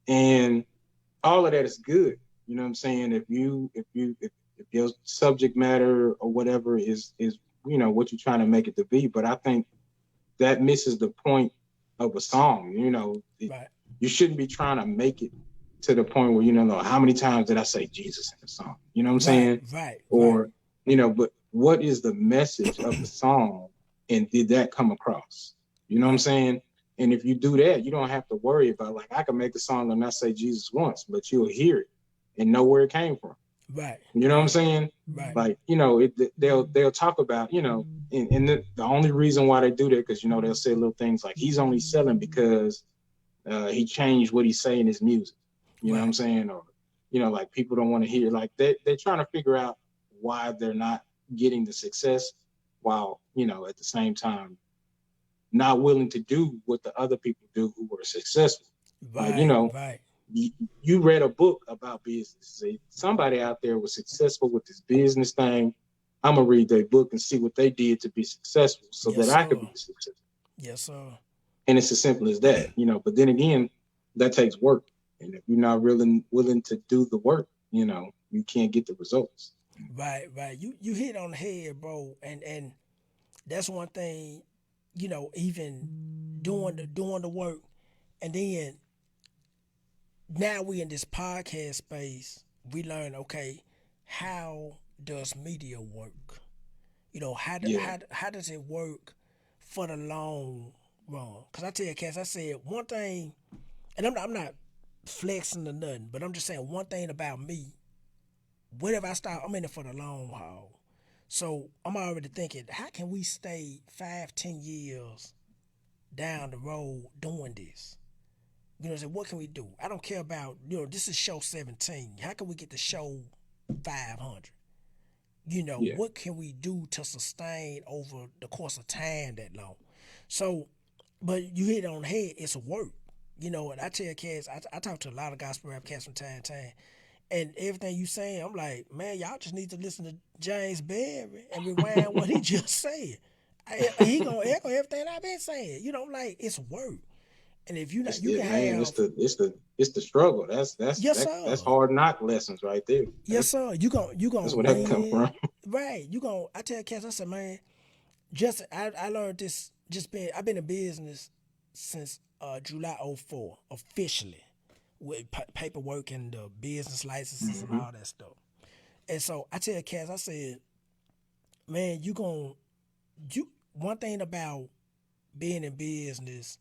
And all of that is good. You know what I'm saying? If your subject matter or whatever is what you're trying to make it to be, but I think that misses the point of a song. right, You shouldn't be trying to make it to the point where how many times did I say Jesus in the song? You know what I'm right, saying? right, right, Or but what is the message of the song, and did that come across? You know what I'm right, saying? And if you do that, you don't have to worry about, like, I can make a song and not say Jesus once, but you'll hear it and know where it came from. right, You know what I'm right, saying? right, Like, they'll talk about, and the only reason why they do that, because they'll say little things like he's only selling because he changed what he say in his music. You know what I'm right, saying? Or like, people don't want to hear, like, they're trying to figure out why they're not getting the success, while at the same time not willing to do what the other people do who were successful. Like, right, right, you read a book about business. See, somebody out there was successful with this business thing. I'm gonna read their book and see what they did to be successful, so yes, that I could sir, be successful. yes, sir, And it's as simple as that. But then again, that takes work, and if you're not really willing to do the work, you can't get the results. right. You hit on the head, bro, and that's one thing. Even doing the work, and then now we in this podcast space. We learn, okay, how does media work? Yeah, How does it work for the long run? Because I tell you, Cass, I said one thing, and I'm not flexing or nothing, but I'm just saying one thing about me. Whatever I start, I'm in it for the long haul. So I'm already thinking, how can we stay 5, 10 years down the road doing this? What can we do? I don't care about, this is show 17. How can we get the show 500? yeah, What can we do to sustain over the course of time that long? So, but you hit it on the head, it's work. And I tell cats, I talk to a lot of gospel rap cats from time to time, and everything you saying, I'm like, man, y'all just need to listen to James Berry and rewind what he just said. He gonna echo everything I've been saying. I'm like, it's work. And if you not, It's you it, can man. have. It's the struggle. Yes, sir. That's hard knock lessons right there. Yes, sir. You gonna That's where that come win. from. Right. You gonna. I tell cats. I said, man. I learned this. I've been in business since July '04 officially with paperwork and the business licenses and Hmm. all that stuff. And so I tell cats. I said, man, you one thing about being in business,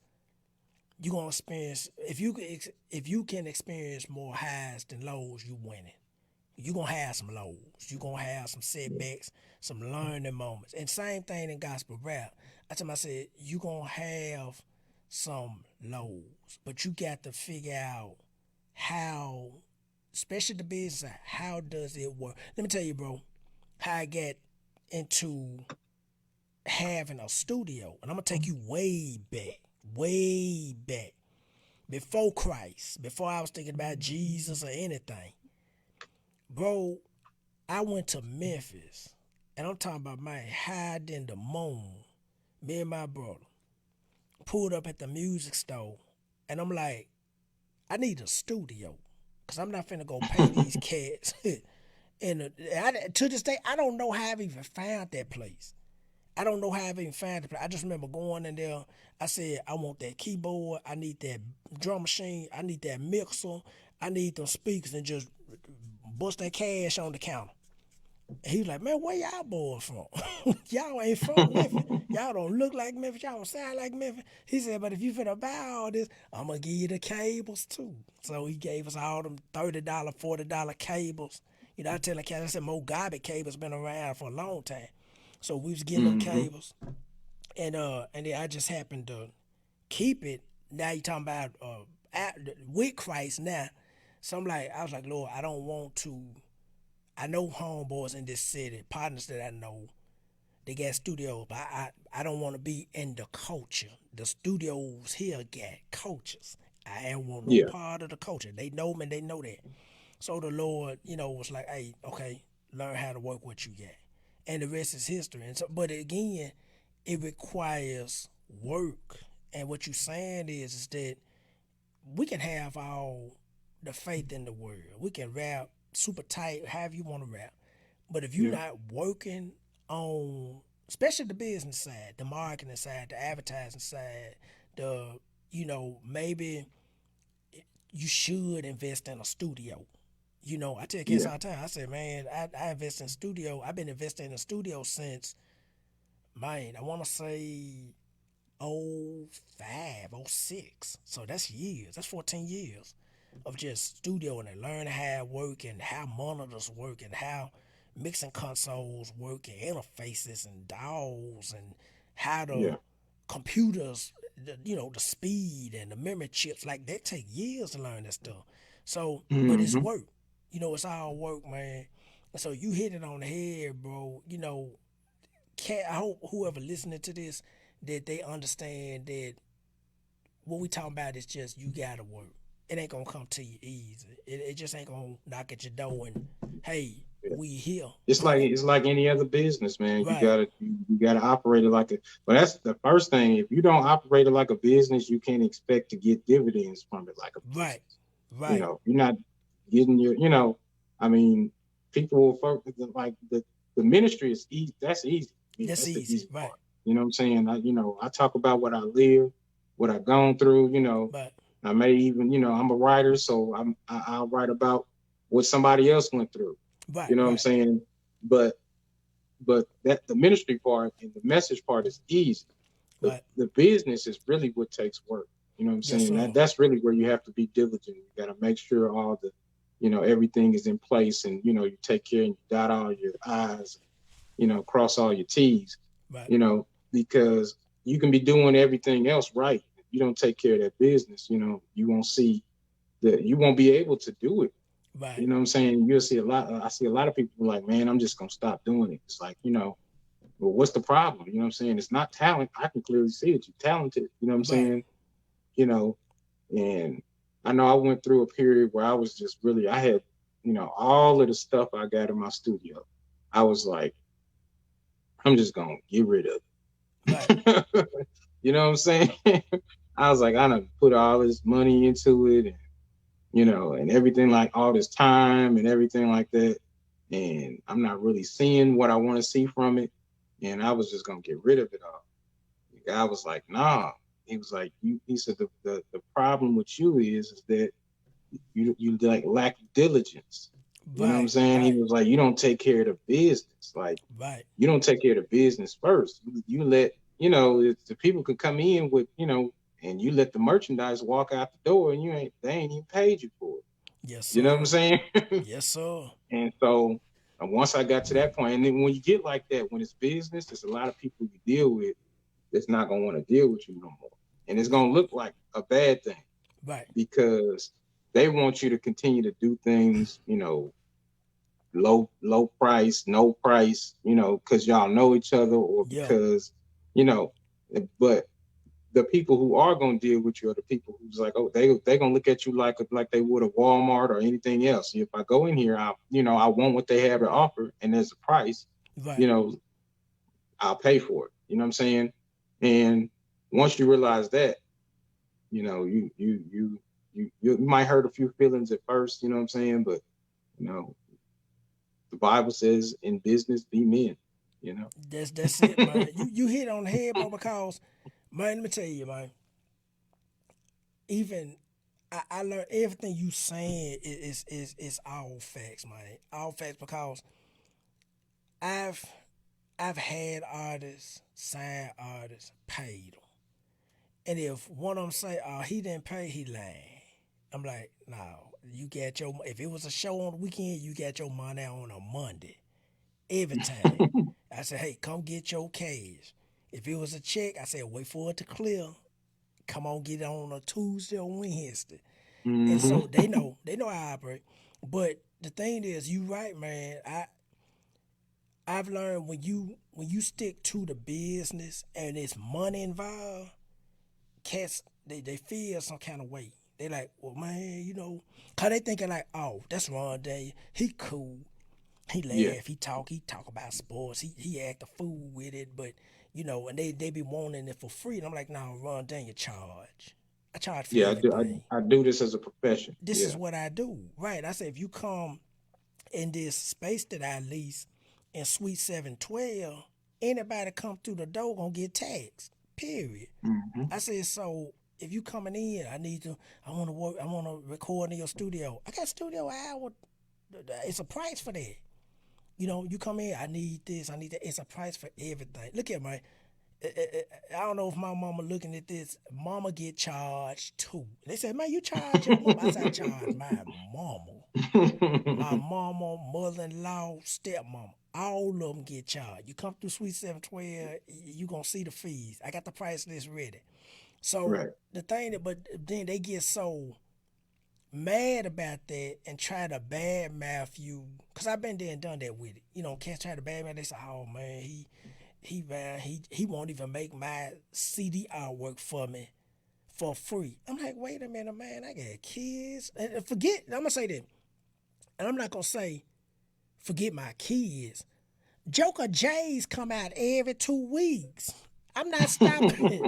you gonna experience if you can experience more highs than lows, you winning. You gonna have some lows. You gonna have some setbacks, some learning moments. And same thing in gospel rap. I told him, I said, you gonna have some lows, but you got to figure out how, especially the business side, how does it work? Let me tell you, bro, how I got into having a studio. And I'm gonna take you way back, before Christ, before I was thinking about Jesus or anything. Bro, I went to Memphis, and I'm talking about my hide in the moon. Me and my brother pulled up at the music store, and I'm like, I need a studio, cause I'm not finna go pay these cats. To this day, I don't know how I've even found that place. I don't know how I've even found it. I just remember going in there. I said, I want that keyboard. I need that drum machine. I need that mixer. I need them speakers, and just bust that cash on the counter. And he was like, man, where y'all boys from? Y'all ain't from Memphis. Y'all don't look like Memphis. Y'all don't sound like Memphis. He said, but if you finna buy all this, I'm going to give you the cables too. So he gave us all them $30, $40 cables. You know, I tell the cat, I said, Mo Garbage cables been around for a long time. So we was getting them Hmm. cables. And then I just happened to keep it. Now you talking about with Christ now. So I was like, Lord, I don't want to. I know homeboys in this city, partners that I know, they got studios, but I don't want to be in the culture. The studios here got cultures. I ain't want no Yeah. part of the culture. They know me, they know that. So the Lord, was like, hey, okay, learn how to work what you got. And the rest is history. And so, but again, it requires work. And what you're saying is that we can have all the faith in the world. We can rap super tight, however you want to rap. But if you're Yeah. not working on, especially the business side, the marketing side, the advertising side, maybe you should invest in a studio. I tell kids Yeah. all the time, I say, man, I invest in studio. I've been investing in a studio since, man, I want to say '05, '06. So that's years. That's 14 years of just studio and learning how it work and how monitors work and how mixing consoles work and interfaces and DAWs and how the Yeah. computers, the speed and the memory chips, like that take years to learn that stuff. So, but it's Hmm. work. It's all work, man. And so you hit it on the head, bro. I hope whoever listening to this that they understand that what we talking about is just you gotta work. It ain't gonna come to you easy. It just ain't gonna knock at your door and hey, Yeah. we here. It's like any other business, man. Right, You gotta operate it like a. But that's the first thing. If you don't operate it like a business, you can't expect to get dividends from it like a right, business. right. You're not getting your. I mean, people will focus like the ministry is easy. That's easy. That's That's the easy. easy Right, part. You know what I'm saying? I talk about what I live, what I've gone through. right, I may even, I'm a writer, so I'll write about what somebody else went through. right, You know what I'm right, saying? But that the ministry part and the message part is easy. right. The business is really what takes work. You know what I'm Yes, saying? sir. That's really where you have to be diligent. You got to make sure all the, everything is in place, and you take care and you dot all your I's, cross all your T's. Right, You know, because you can be doing everything else right. If you don't take care of that business, you won't see that you won't be able to do it. right, You know what I'm saying? You'll see a lot. I see a lot of people like, man, I'm just gonna stop doing it. It's like, well, what's the problem? You know what I'm saying? It's not talent. I can clearly see it. You're talented. You know what I'm right, saying? You know, and I know I went through a period where I was just really, I had, all of the stuff I got in my studio. I was like, I'm just gonna get rid of right, it. You know what I'm saying? I was like, I done put all this money into it, and and everything, like all this time and everything like that, and I'm not really seeing what I want to see from it, and I was just gonna get rid of it all. The guy was like, nah. He was like, he said the problem with you is that you like lack diligence. You know what I'm Right, saying? He right, was like, you don't take care of the business. Like, right. you don't take care of the business first. You let, the people could come in with, and you let the merchandise walk out the door, and they ain't even paid you for it. Yes, You know what I'm sir. saying? Yes, sir. And so once I got to that point, and then when you get like that, when it's business, there's a lot of people you deal with that's not gonna want to deal with you no more. And it's gonna look like a bad thing Right. because they want you to continue to do things, low price, no price, because y'all know each other, or Yeah. because, you know, but the people who are going to deal with you are the people who's like, oh, they going to look at you like they would a Walmart or anything else. If I go in here, I want what they have to offer, and there's a price, Right. you know, I'll pay for it. You know what I'm saying? And once you realize that, you might hurt a few feelings at first, you know what I'm saying? But you know, the Bible says in business be men, you know. That's it, man. You hit on the head, bro, because man, let me tell you, man. Even I learned everything you saying is all facts, man. All facts because I've I've had artists, signed artists, paid them. And if one of them say, "Oh, he didn't pay," he lying. I'm like, no, you get your. If it was a show on the weekend, you got your money on a Monday, every time. I said, hey, come get your cash. If it was a check, I said, wait for it to clear. Come on, get it on a Tuesday or Wednesday. And Mm-hmm. so they know how I operate. But the thing is, you right, man. I've learned when you stick to the business and it's money involved, cats they feel some kind of way. They like, well, man, cause they thinking like, oh, that's Ron Day. He cool. He Yeah, laugh. He talk about sports. He act a fool with it. But and they be wanting it for free. And I'm like, no, Ron Daniel charge. I charge for yeah, I do. everything. I do this as a profession. This is Yeah. what I do. Right. I say if you come in this space that I lease in Suite 712, anybody come through the door gonna get taxed. Period. Mm-hmm. I said, so if you coming in, I wanna work, I wanna record in your studio. I got studio hour. It's a price for that. You come in, I need this, I need that. It's a price for everything. Look at my, I don't know if my mama looking at this. Mama get charged too. They said, man, you charge your mama. I said, I charge my mama. My mama, mother-in-law, stepmama. All of them get charged. You come through Suite 712, you going to see the fees. I got the price list ready. So Right. the thing that, but then they get so mad about that and try to badmouth you, because I've been there and done that with it. Cats try to badmouth. They say, "Oh man, he won't even make my CD artwork for me for free." I'm like, wait a minute, man. I got kids. And forget. I'm gonna say that, and I'm not gonna say forget my kids. Joker J's come out every 2 weeks. I'm not stopping.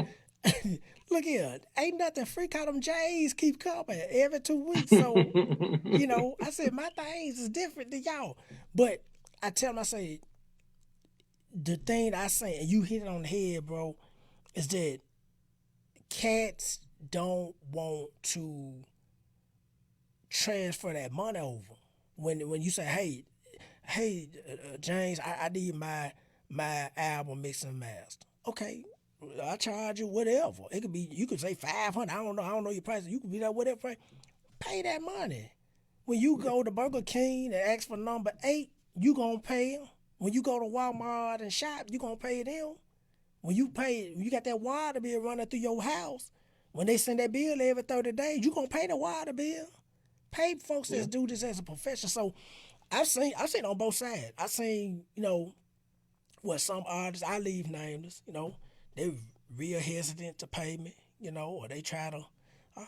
Look here, ain't nothing free. Cause them J's keep coming every 2 weeks. So I said my things is different than y'all. But I tell them, I say, the thing I say, and you hit it on the head, bro, is that cats don't want to transfer that money over. When you say, hey, James, I need my album mix and master. Okay, I charge you whatever. It could be, you could say 500. I don't know your price. You could be that whatever price. Pay that money. When you go to Burger King and ask for number 8, you gonna pay them. When you go to Walmart and shop, you gonna pay them. When you got that water bill running through your house, when they send that bill every 30 days, you gonna pay the water bill. Pay folks Yeah. that do this as a profession. So I've seen on both sides. I've seen, what some artists, I leave nameless, they real hesitant to pay me, or they try to,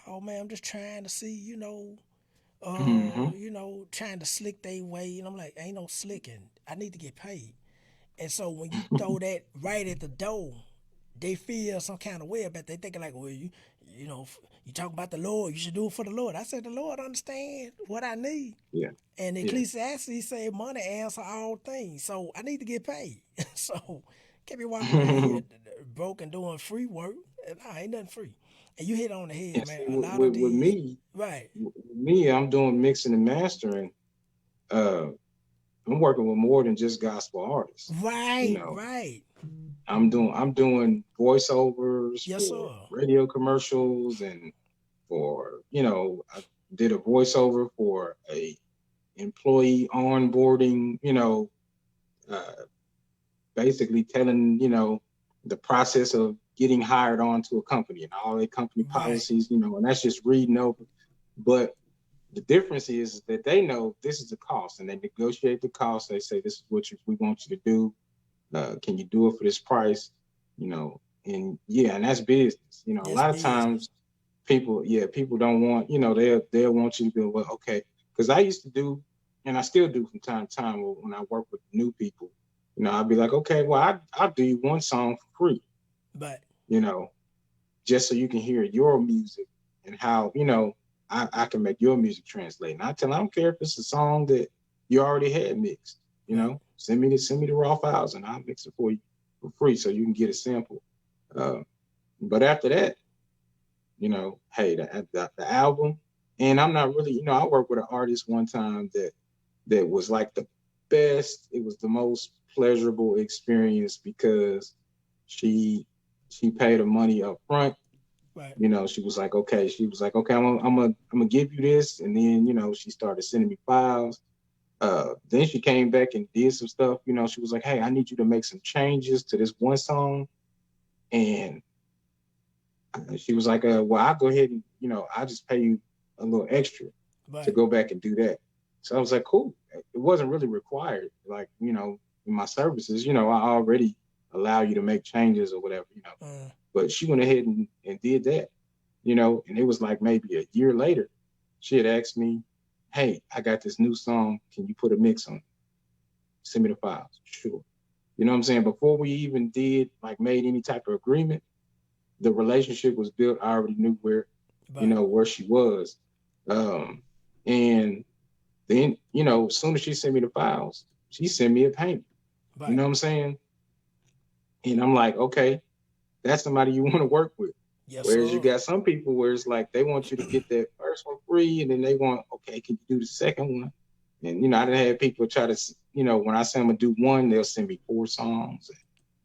oh man, I'm just trying to see, Mm-hmm. trying to slick their way. And I'm like, ain't no slicking. I need to get paid. And so when you throw that right at the door, they feel some kind of way about it. They thinking like, well, you know, you talk about the Lord, you should do it for the Lord. I said, the Lord understand what I need. Yeah. And Yeah. Ecclesiastes say money answer all things. So I need to get paid. So can't be walking around here broke and doing free work. Nah, ain't nothing free. And you hit on the head, And man. see, A lot of with these, me, right, I'm doing mixing and mastering. Uh, I'm working with more than just gospel artists. You right, know, right. I'm doing voiceovers Yes, for sir. radio commercials, and for, I did a voiceover for a employee onboarding, uh, basically telling, the process of getting hired onto a company and all the company Right. policies, and that's just reading over. But the difference is that they know this is the cost, and they negotiate the cost. They say, this is what we want you to do. Can you do it for this price? And yeah, and that's business. A That's lot of business. times people don't want, they'll want you to go, well, okay. Because I used to do, and I still do from time to time when I work with new people, I'll be like, okay, well, I'll do you one song for free, But you know, just so you can hear your music and how, I can make your music translate. And I tell them, I don't care if it's a song that you already had mixed, right. send me the raw files and I'll mix it for you for free so you can get a sample. Uh, but after that, hey, the album, and I'm not really, I worked with an artist one time that was like the best. It was the most pleasurable experience because she paid her money up front. Right. She was like, okay, I'm gonna give you this, and then she started sending me files. Then she came back and did some stuff. She was like, hey, I need you to make some changes to this one song, and she was like, well, I'll go ahead and I'll just pay you a little extra to Right. go back and do that. So I was like, cool. It wasn't really required, like in my services, I already allow you to make changes or whatever, But she went ahead and did that, and it was like maybe a year later, she had asked me, hey, I got this new song. Can you put a mix on it? Send me the files. Sure. You know what I'm saying? Before we even made any type of agreement, the relationship was built. I already knew Right. where she was. And then, as soon as she sent me the files, she sent me a payment. You Right. know what I'm saying? And I'm like, okay, that's somebody you want to work with. Yes, Whereas you sir. got some people where it's like they want you to get that first one free, and then they want, okay, can you do the second one? And I done had people try to, when I say I'm gonna do one, they'll send me 4 songs,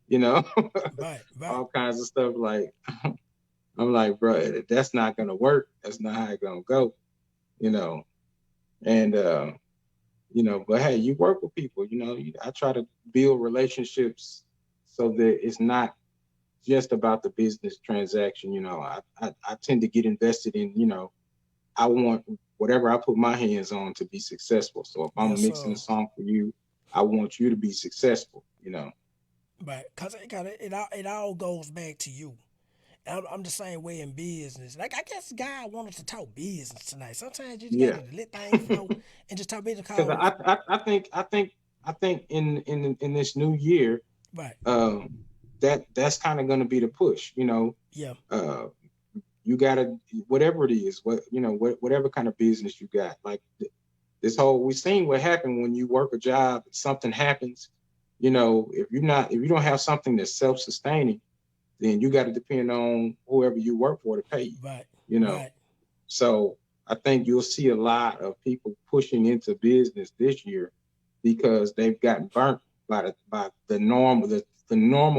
you know, Right. Right. all kinds of stuff. Like I'm like, bro, that's not gonna work. That's not how it's gonna go, you know. And but hey, you work with people, I try to build relationships so that it's not just about the business transaction. I tend to get invested in, I want whatever I put my hands on to be successful. So if I'm Yes, mixing sir. a song for you, I want you to be successful. Right. Cause it all goes back to you. I'm the same way in business. Like I guess God wanted to talk business tonight. Sometimes you just Yeah. gotta let things flow and just talk business. Because Cause I think in this new year, right. um, that's kind of going to be the push. Yeah. Uh, you gotta, whatever it is, whatever kind of business you got. Like this whole, we've seen what happened when you work a job, something happens. If you don't have something that's self-sustaining, then you got to depend on whoever you work for to pay you. Right. You know, Right. so I think you'll see a lot of people pushing into business this year because they've gotten burnt by the normal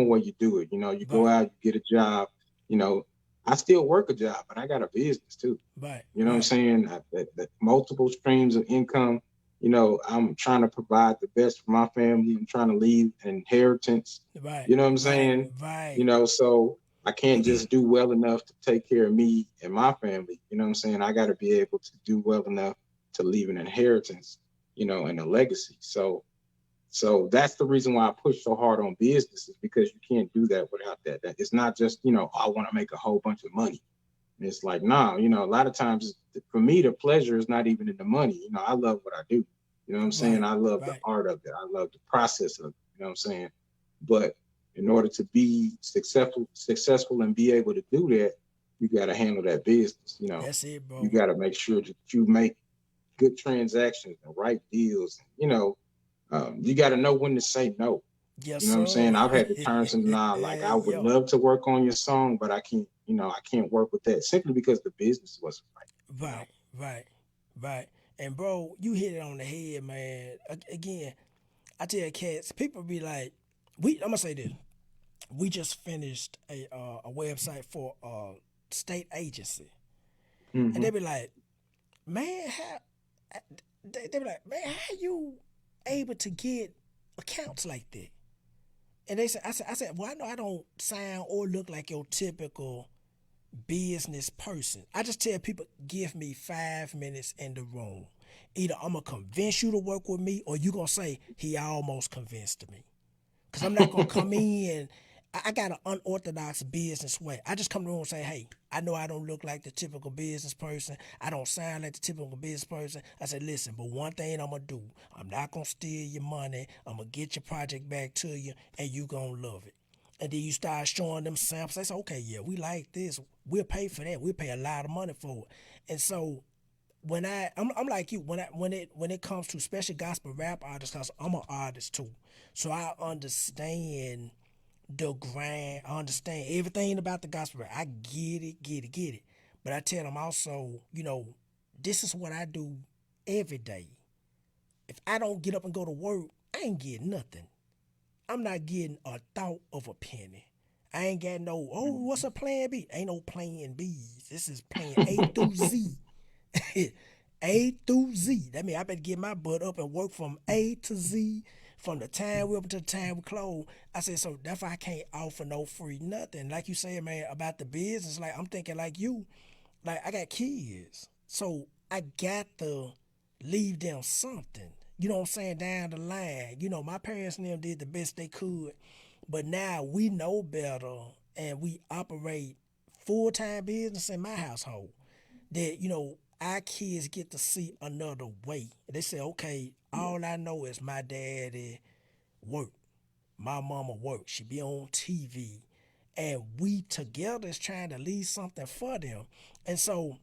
way you do it. You go Right. out, you get a job. You know, I still work a job, but I got a business too. Right. You know what I'm Right. saying? Multiple streams of income. I'm trying to provide the best for my family. I'm trying to leave an inheritance. Right. You know what I'm Right. saying? Right. So I can't just do well enough to take care of me and my family. You know what I'm saying? I got to be able to do well enough to leave an inheritance, and a legacy. So that's the reason why I push so hard on business, is because you can't do that without that. That it's not just, I want to make a whole bunch of money. And it's like, nah, a lot of times for me, the pleasure is not even in the money. I love what I do. You know what I'm saying? Right. I love the Right. art of it. I love the process of it. You know what I'm saying? But in order to be successful and be able to do that, you got to handle that business. You know, That's it, bro. you got to make sure that you make good transactions and right deals. You know, you got to know when to say no. Yes, You know what I'm sir. saying? I've had to turn some nah, like I would Yo. love to work on your song, but I can't, you know, I can't work with that simply because the business wasn't right. You know? Right. And bro, you hit it on the head, man. Again, I tell cats, people be like, I'm gonna say this. We just finished a website for a state agency, and Mm-hmm. they be like, man, they be like, man, how you able to get accounts like that? And I said, well, I know I don't sound or look like your typical business person. I just tell people, give me 5 minutes in the room. Either I'm gonna convince you to work with me, or you gonna say he almost convinced me. Cause I'm not gonna come in. I got an unorthodox business way. I just come to the room and say, hey, I know I don't look like the typical business person. I don't sound like the typical business person. I said, listen, but one thing I'm gonna do, I'm not gonna steal your money. I'm gonna get your project back to you, and you gonna love it. And then you start showing them samples. They say, okay, yeah, we like this. We'll pay for that. We'll pay a lot of money for it. And so when I'm like you, when it comes to especially gospel rap artists, cause I'm an artist too, so I understand the grind. I understand everything about the gospel rap. I get it. But I tell them also, this is what I do every day. If I don't get up and go to work, I ain't getting nothing. I'm not getting a thought of a penny. I ain't got no, what's a plan B? Ain't no plan B's. This is plan A through Z. A through Z. That means I better get my butt up and work from A to Z, from the time we open to the time we close. I said, so that's why I can't offer no free nothing. Like you said, man, about the business, like I'm thinking like you, like I got kids. So I got to leave them something. You know what I'm saying? Down the line. My parents and them did the best they could. But now we know better and we operate full-time business in my household. That, our kids get to see another way. They say, okay, all I know is my daddy work. My mama work. She be on TV. And we together is trying to leave something for them. And so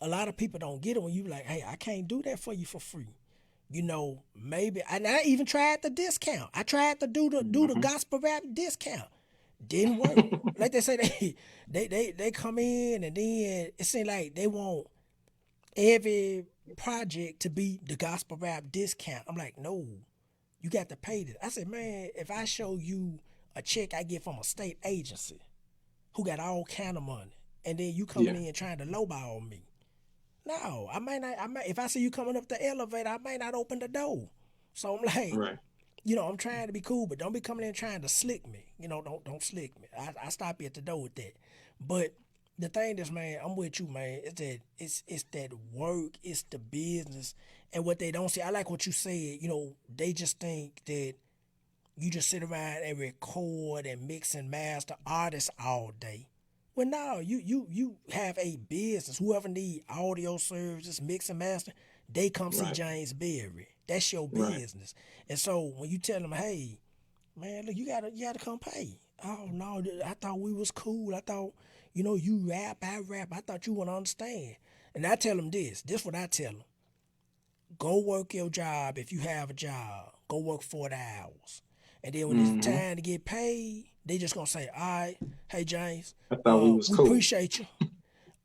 a lot of people don't get it when you like, hey, I can't do that for you for free. Maybe, and I even tried the discount. I tried to do the gospel rap discount. Didn't work. Like they say, they come in and then it seems like they want every project to be the gospel rap discount. I'm like, no, you got to pay this. I said, man, if I show you a check I get from a state agency who got all kind of money, and then you coming in trying to lowball me. No, I might not. If I see you coming up the elevator, I might not open the door. So I'm like, Right. I'm trying to be cool, but don't be coming in trying to slick me. Don't slick me. I stop you at the door with that. But the thing is, man, I'm with you, man. It's that work, it's the business, and what they don't see. I like what you said. They just think that you just sit around and record and mix and master artists all day. Well, no, you have a business. Whoever need audio services, mix and master, they come see Right. James Berry. That's your Right. business. And so when you tell them, hey, man, look, you gotta come pay. Oh no, I thought we was cool. I thought, you rap, I rap. I thought you would understand. And I tell them this. This what I tell them. Go work your job if you have a job. Go work 40 hours. And then when it's time to get paid, they just gonna say, all right, hey James, I thought we was we cool. appreciate you.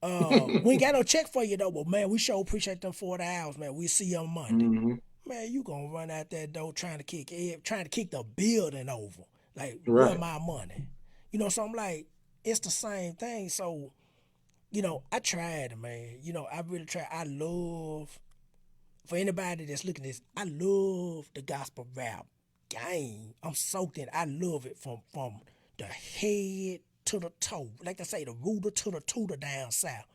We ain't got no check for you though, but man, we sure appreciate them 40 hours, man. We see you on Monday. Man, you gonna run out that door trying to kick the building over. Like, where my money? So I'm like, it's the same thing. So, I tried, man. I really tried. I love, for anybody that's looking at this, I love the gospel rap game. I'm soaked in. I love it from the head to the toe. Like they say, the rooter to the tutor down south.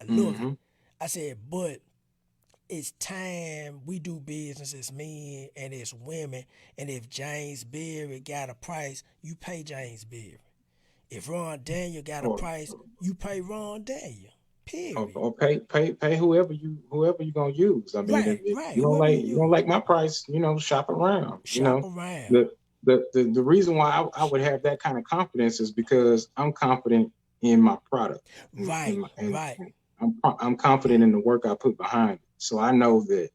I love it. I said, but it's time we do business as men and as women. And if James Berry got a price, you pay James Berry. If Ron Daniel got a price, you pay Ron Daniel. Period. Or pay whoever you gonna use. I mean, if you don't like my price, shop around. Shop around. The reason why I would have that kind of confidence is because I'm confident in my product. Right, And right, I'm confident in the work I put behind it. So I know that,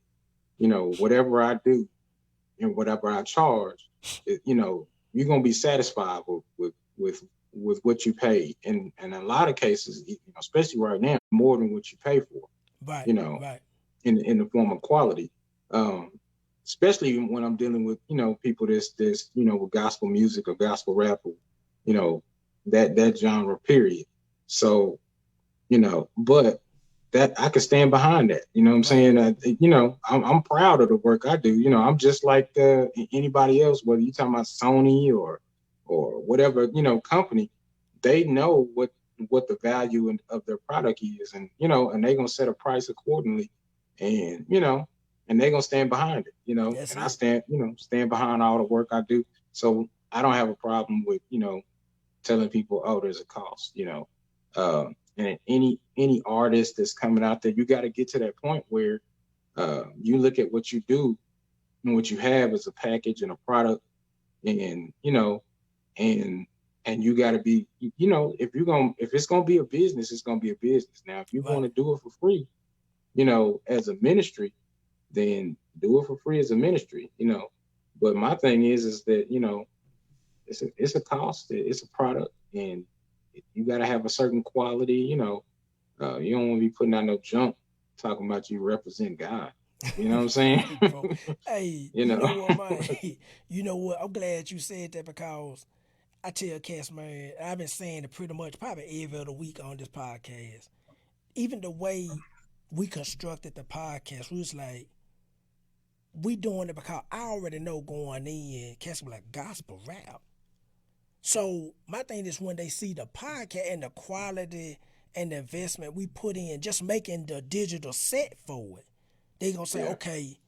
whatever I do and whatever I charge, you're gonna be satisfied with what you pay. And in a lot of cases, especially right now, more than what you pay for, right, you know, right, in the form of quality. Um, Especially when I'm dealing with, people this, with gospel music or gospel rap or, you know, that genre period. So, but that I can stand behind that. You know what I'm right. saying? I'm proud of the work I do. I'm just like anybody else, whether you're talking about Sony or whatever, company, they know what the value of their product is, and they're gonna set a price accordingly, and and they're gonna stand behind it, That's and I it. stand behind all the work I do. So I don't have a problem with, telling people, oh, there's a cost, and any artist that's coming out there, you got to get to that point where you look at what you do and what you have as a package and a product, and and you got to be, if it's gonna be a business, it's gonna be a business. Now, if you're going Right. to do it for free, as a ministry, then do it for free as a ministry, But my thing is that it's a cost, it's a product, and you got to have a certain quality. You don't want to be putting out no junk talking about you represent God. You know what I'm saying? Right, bro. Hey, you you know know, what, man? You know what? I'm glad you said that because I tell cats, man, I've been saying it pretty much probably every other week on this podcast. Even the way we constructed the podcast, we was like, we doing it because I already know going in, cats be like gospel rap. So my thing is when they see the podcast and the quality and the investment we put in, just making the digital set for it, they gonna say, yeah, okay,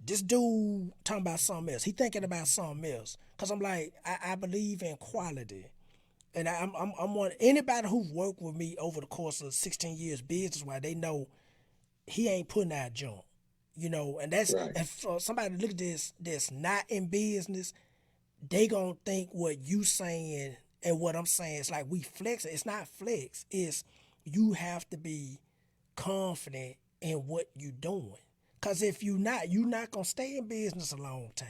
this dude talking about something else. He thinking about something else. Cause I'm like, I believe in quality. And I'm one anybody who's worked with me over the course of 16 years business wise, they know he ain't putting out junk. And that's right, if somebody look at this that's not in business, they gonna think what you saying and what I'm saying is like we flex. It's not flex. It's you have to be confident in what you doing. Cause if you not gonna stay in business a long time.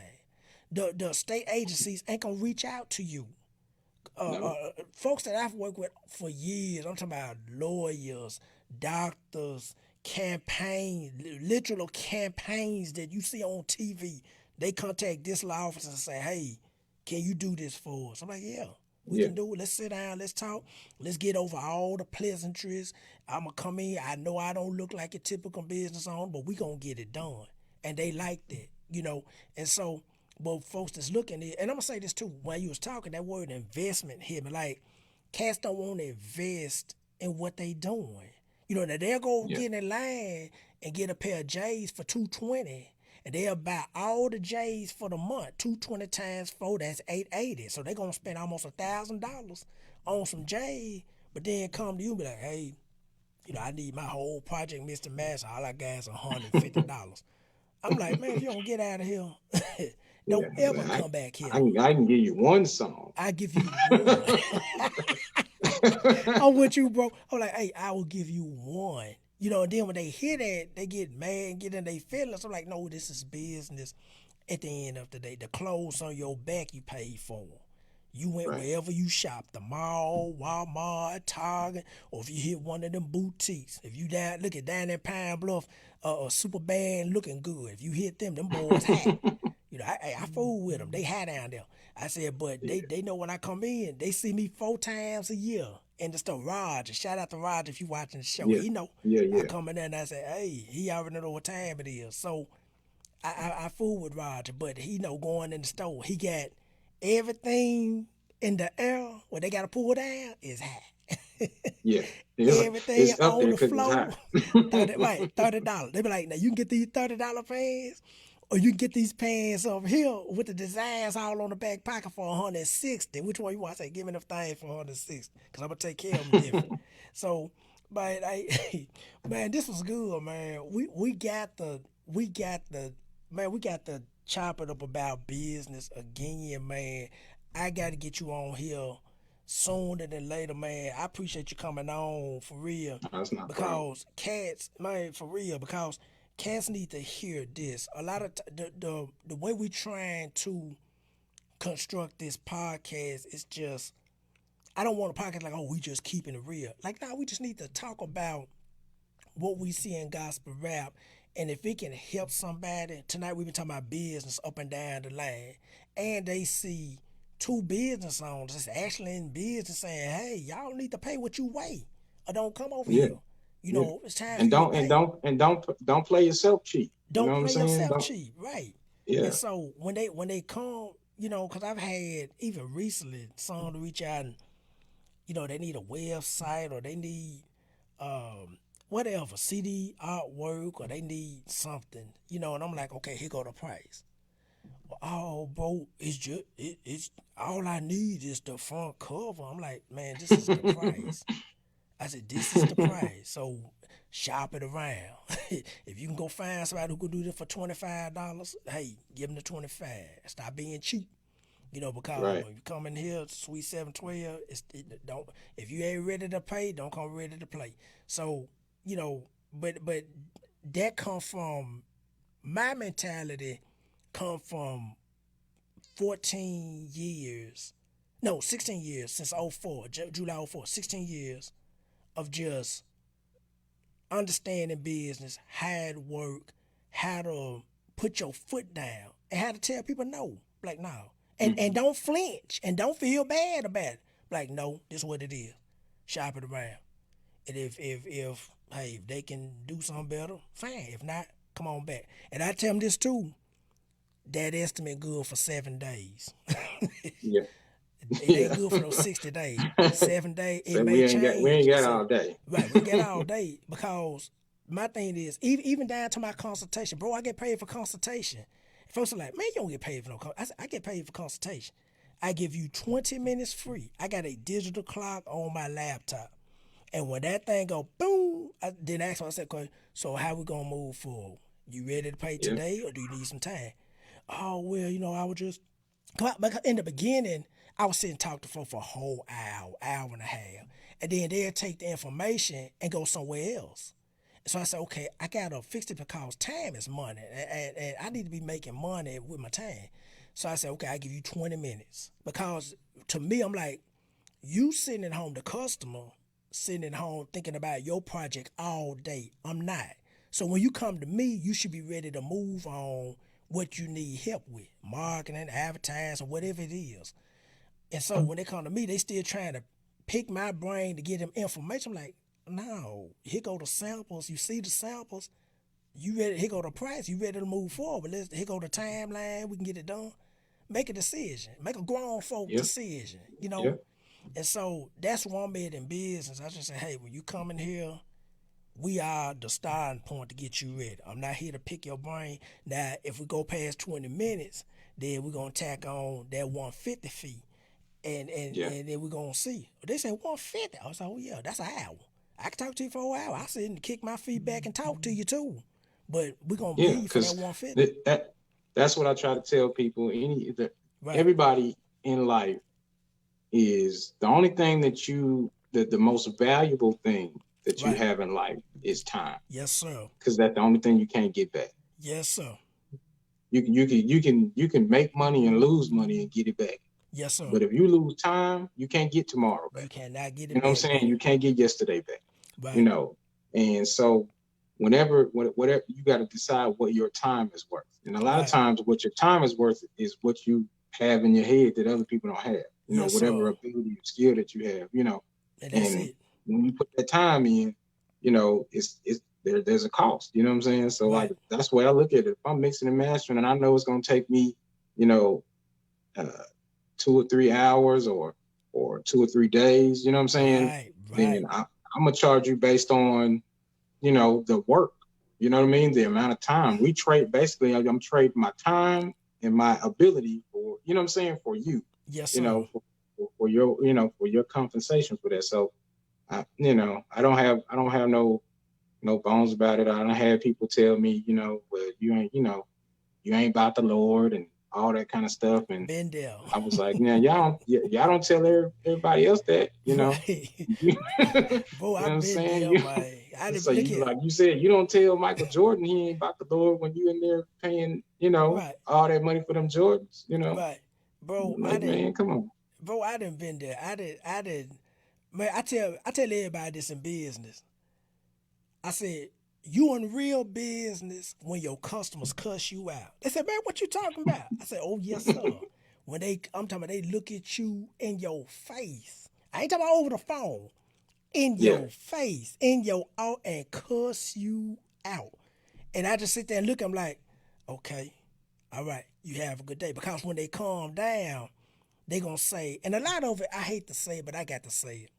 The state agencies ain't gonna reach out to you. no, Folks that I've worked with for years, I'm talking about lawyers, doctors, literal campaigns that you see on TV. They contact this law office and say, hey, can you do this for us? I'm like, yeah, we yeah, can do it. Let's sit down, let's talk, let's get over all the pleasantries. I'm going to come in. I know I don't look like a typical business owner, but we going to get it done. And they like that. And so, but folks that's looking at it, and I'm going to say this too, while you was talking, that word investment hit me. Like, cats don't want to invest in what they doing. Now they'll go yeah, get in line and get a pair of J's for $220, and they'll buy all the J's for the month. $220 times 4, that's $880. So they're gonna spend almost $1,000 on some J's, but then come to you and be like, hey, I need my whole project, Mr. Master. All I got is $150. I'm like, man, if you don't get out of here, yeah. don't ever Well, come back here. I can give you one song. I give you one. I'm with you, bro. I'm like, hey, I will give you one. And then when they hear that, they get mad and get in their feelings. I'm like, no, this is business. At the end of the day, the clothes on your back you paid for. You went Right. wherever you shop, the mall, Walmart, Target, or if you hit one of them boutiques. If you look at down at Pine Bluff, super bad looking good. If you hit them boys hot. I fool with them. They high down there. I said, but Yeah, they know when I come in, they see me 4 times a year. And the store, Roger. Shout out to Roger if you watching the show. yeah, He know. yeah, I yeah, come in there and I say, hey, he already know what time it is. So I fool with Roger, but he know going in the store, he got everything in the air where they got to pull down is hot. yeah. Everything It's up on there the because it's floor, hot. $30. They be like, now you can get these $30 pants, or you can get these pants over here with the designs all on the back pocket for 160. Which one you want? I say, give me the thing for 160, because I'm gonna take care of them different. So, but man, this was good, man. We got the chop it up about business again, man. I got to get you on here sooner than later, man. I appreciate you coming on for real, That's not a problem. because cats, man, for real, because cats need to hear this. A lot of the way we trying to construct this podcast is just, I don't want a podcast like, oh, we just keeping it real. Like, nah, we just need to talk about what we see in gospel rap. And if it can help somebody, tonight we've been talking about business up and down the line, and they see two business owners that's actually in business saying, hey, y'all need to pay what you weigh, or don't come over Yeah, here. You yeah. know, it's time for And you to don't and pay. don't and don't play yourself cheap. You know Don't what I'm play saying? yourself Don't. cheap, right? And Yeah, so when they come, you know, because I've had even recently some to reach out and, you know, they need a website, or they need whatever, CD artwork, or they need something, you know, and I'm like, okay, here go the price. Oh, bro, it's all I need is the front cover. I'm like, man, this is the price. I said, this is the price. So shop it around. If you can go find somebody who could do this for $25, hey, give them the 25. Stop being cheap. You know, because right. when you come in here, Sweet 712, don't, if you ain't ready to pay, don't come ready to play. So, you know, but that come from my mentality, come from 14 years, no, 16 years since '04, July '04, 16 years of just understanding business, how to work, how to put your foot down, and how to tell people no. Like, no. And Mhm. don't flinch and don't feel bad about it. Like, no, this is what it is. Shop it around. And if hey, if they can do something better, fine. If not, come on back. And I tell them this too. That estimate good for 7 days. Yeah, It ain't yeah. good for those 60 days. 7 days, it So may we ain't change. got So, all day. right, we ain't got all day, because my thing is, even down to my consultation, bro, I get paid for consultation. Folks are like, man, you don't get paid for no I said, I get paid for consultation. I give you 20 minutes free. I got a digital clock on my laptop. And when that thing go boom, I then ask myself, so how we gonna move forward? You ready to pay Yeah, today, or do you need some time? Oh, well, you know, I would just, because in the beginning, I was sitting and talk to folks for a whole hour, hour and a half. And then they'll take the information and go somewhere else. So I said, okay, I got to fix it, because time is money. And I need to be making money with my time. So I said, okay, I give you 20 minutes. Because to me, I'm like, you sitting at home, the customer sitting at home thinking about your project all day. I'm not. So when you come to me, you should be ready to move on what you need help with, marketing, advertising, whatever it is. And so when they come to me, they still trying to pick my brain to get them information. I'm like, no, here go the samples. You see the samples. You ready? Here go the price. You ready to move forward? Here go the timeline. We can get it done. Make a decision. Make a grown folk yeah, decision. You yeah, know. And so that's one bit in business. I just say, hey, when you come in here, we are the starting point to get you ready. I'm not here to pick your brain. Now, if we go past 20 minutes, then we're gonna tack on that 150 fee, yeah, and then we're gonna see. They say 150. I was like, oh yeah, that's an hour. I can talk to you for an hour. I sit and kick my feet back and talk to you too. But we're gonna yeah. leave for that Because 150. that's what I try to tell people. Right, Everybody in life is the only thing the most valuable thing that you right. have in life is time, Yes, sir. because that's the only thing you can't get back. Yes, sir. You can make money and lose money and get it back. Yes, sir. But if you lose time, you can't get tomorrow You back. cannot get You it know what I'm back, saying? man. You can't get yesterday back. You Right. know, and so whatever you got to decide what your time is worth. And a lot of Right. times, what your time is worth is what you have in your head that other people don't have. Yes, Whatever sir. ability or skill that you have. And that's And it. when you put that time in, there's a cost. You know what I'm saying? So like Right. that's the way I look at it. If I'm mixing and mastering, and I know it's gonna take me, you know, uh, 2 or 3 hours or 2 or 3 days. You know what I'm saying? Right. Then Right. I'm gonna charge you based on the work. You know what I mean? The amount of time we trade. Basically, I'm trading my time and my ability for what I'm saying, for you. Yes, You sir. know, for your for your compensation for that. So I don't have no bones about it. I don't have people tell me, well, you ain't about the Lord and all that kind of stuff. And Been there. I was like, now y'all don't tell everybody else that, you know. Right. You know Bro, what I've I'm been saying? there, man. I done, So look you, here. like you said, you don't tell Michael Jordan he ain't about the Lord when you in there paying, you know, Right. all that money for them Jordans, you know. Right. Bro, Like, man, come on. I done been there. I did man, I tell everybody this in business. I said, you in real business when your customers cuss you out. They said, man, what you talking about? I said, oh yes, sir. When I'm talking about they look at you in your face. I ain't talking about over the phone. In Yeah. your face, in your out, and cuss you out. And I just sit there and look, I'm like, okay, all right, you have a good day. Because when they calm down, they gonna say, and a lot of it, I hate to say it, but I got to say it.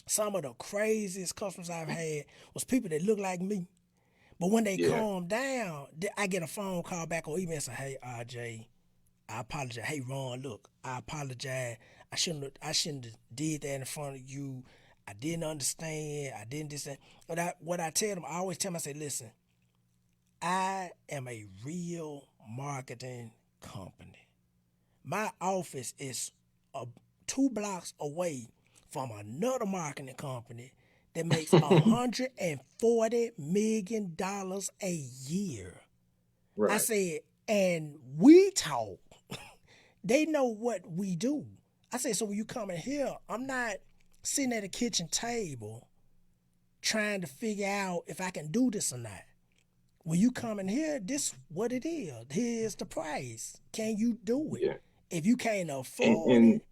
Some of the craziest customers I've had was people that look like me. But when they Yeah. calm down, I get a phone call back or email and say, hey, RJ, I apologize. Hey, Ron, look, I apologize. I shouldn't have did that in front of you. I didn't understand. I didn't this. But what I tell them, I always tell them, I say, listen, I am a real marketing company. My office is 2 blocks away from another marketing company that makes $140 million a year. I Right. said, and we talk. They know what we do. I said, so when you come in here, I'm not sitting at a kitchen table trying to figure out if I can do this or not. When you come in here, this what it is. Here's the price. Can you do it? Yeah. If you can't And afford and it,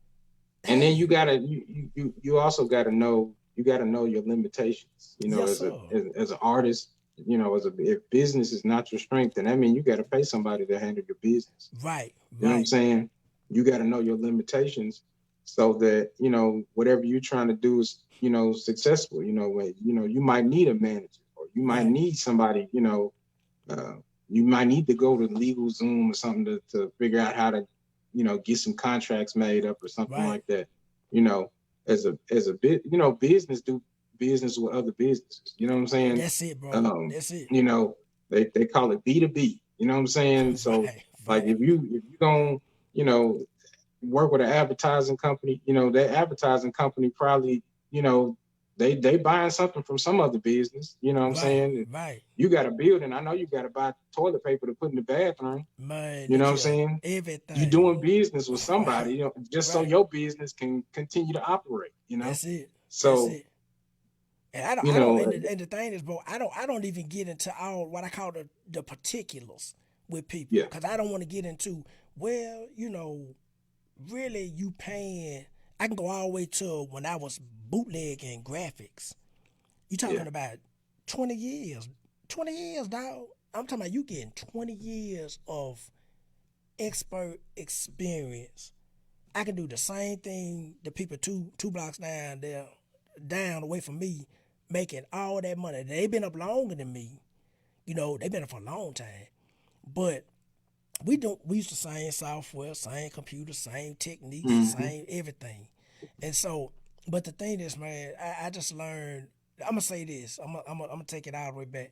and then hey, you also gotta know your limitations, you know, yes, as sir. as an artist, you know, if business is not your strength, then that means you gotta pay somebody to handle your business. Right, You know what I'm right, saying? You gotta know your limitations so that, you know, whatever you're trying to do is, you know, successful. You might need a manager or you might right, need somebody, uh, you might need to go to legal Zoom or something to figure out how to, you know, get some contracts made up or something right. like that. You know, as a bit, you know, business do business with other businesses. You know what I'm saying? That's it, bro. Um, That's it. you know, they call it B2B. You know what I'm saying? So Right, like right, if you don't, you know, work with an advertising company, you know, that advertising company probably, you know, they buying something from some other business, you know what I'm right, saying? right. You got a building. I know you got to buy toilet paper to put in the bathroom. Man, You know look what I'm here. saying? You Everything. doing business with somebody, Right, you know, just so right. your business can continue to operate, you know? That's it. That's So, it. And I don't, you I don't, know, and the thing is, bro, I don't even get into all what I call the particulars with people, yeah, cause I don't want to get into, well, really you paying. I can go all the way to when I was bootlegging graphics. You yeah, talking about 20 years, 20 years, dog. I'm talking about you getting 20 years of expert experience. I can do the same thing the people two blocks down away from me, making all that money. They've been up longer than me. They've been up for a long time. But we use the same software, same computer, same techniques, hmm same everything. And so, but the thing is, man, I just learned. I'm gonna say this. I'm gonna take it all the way back.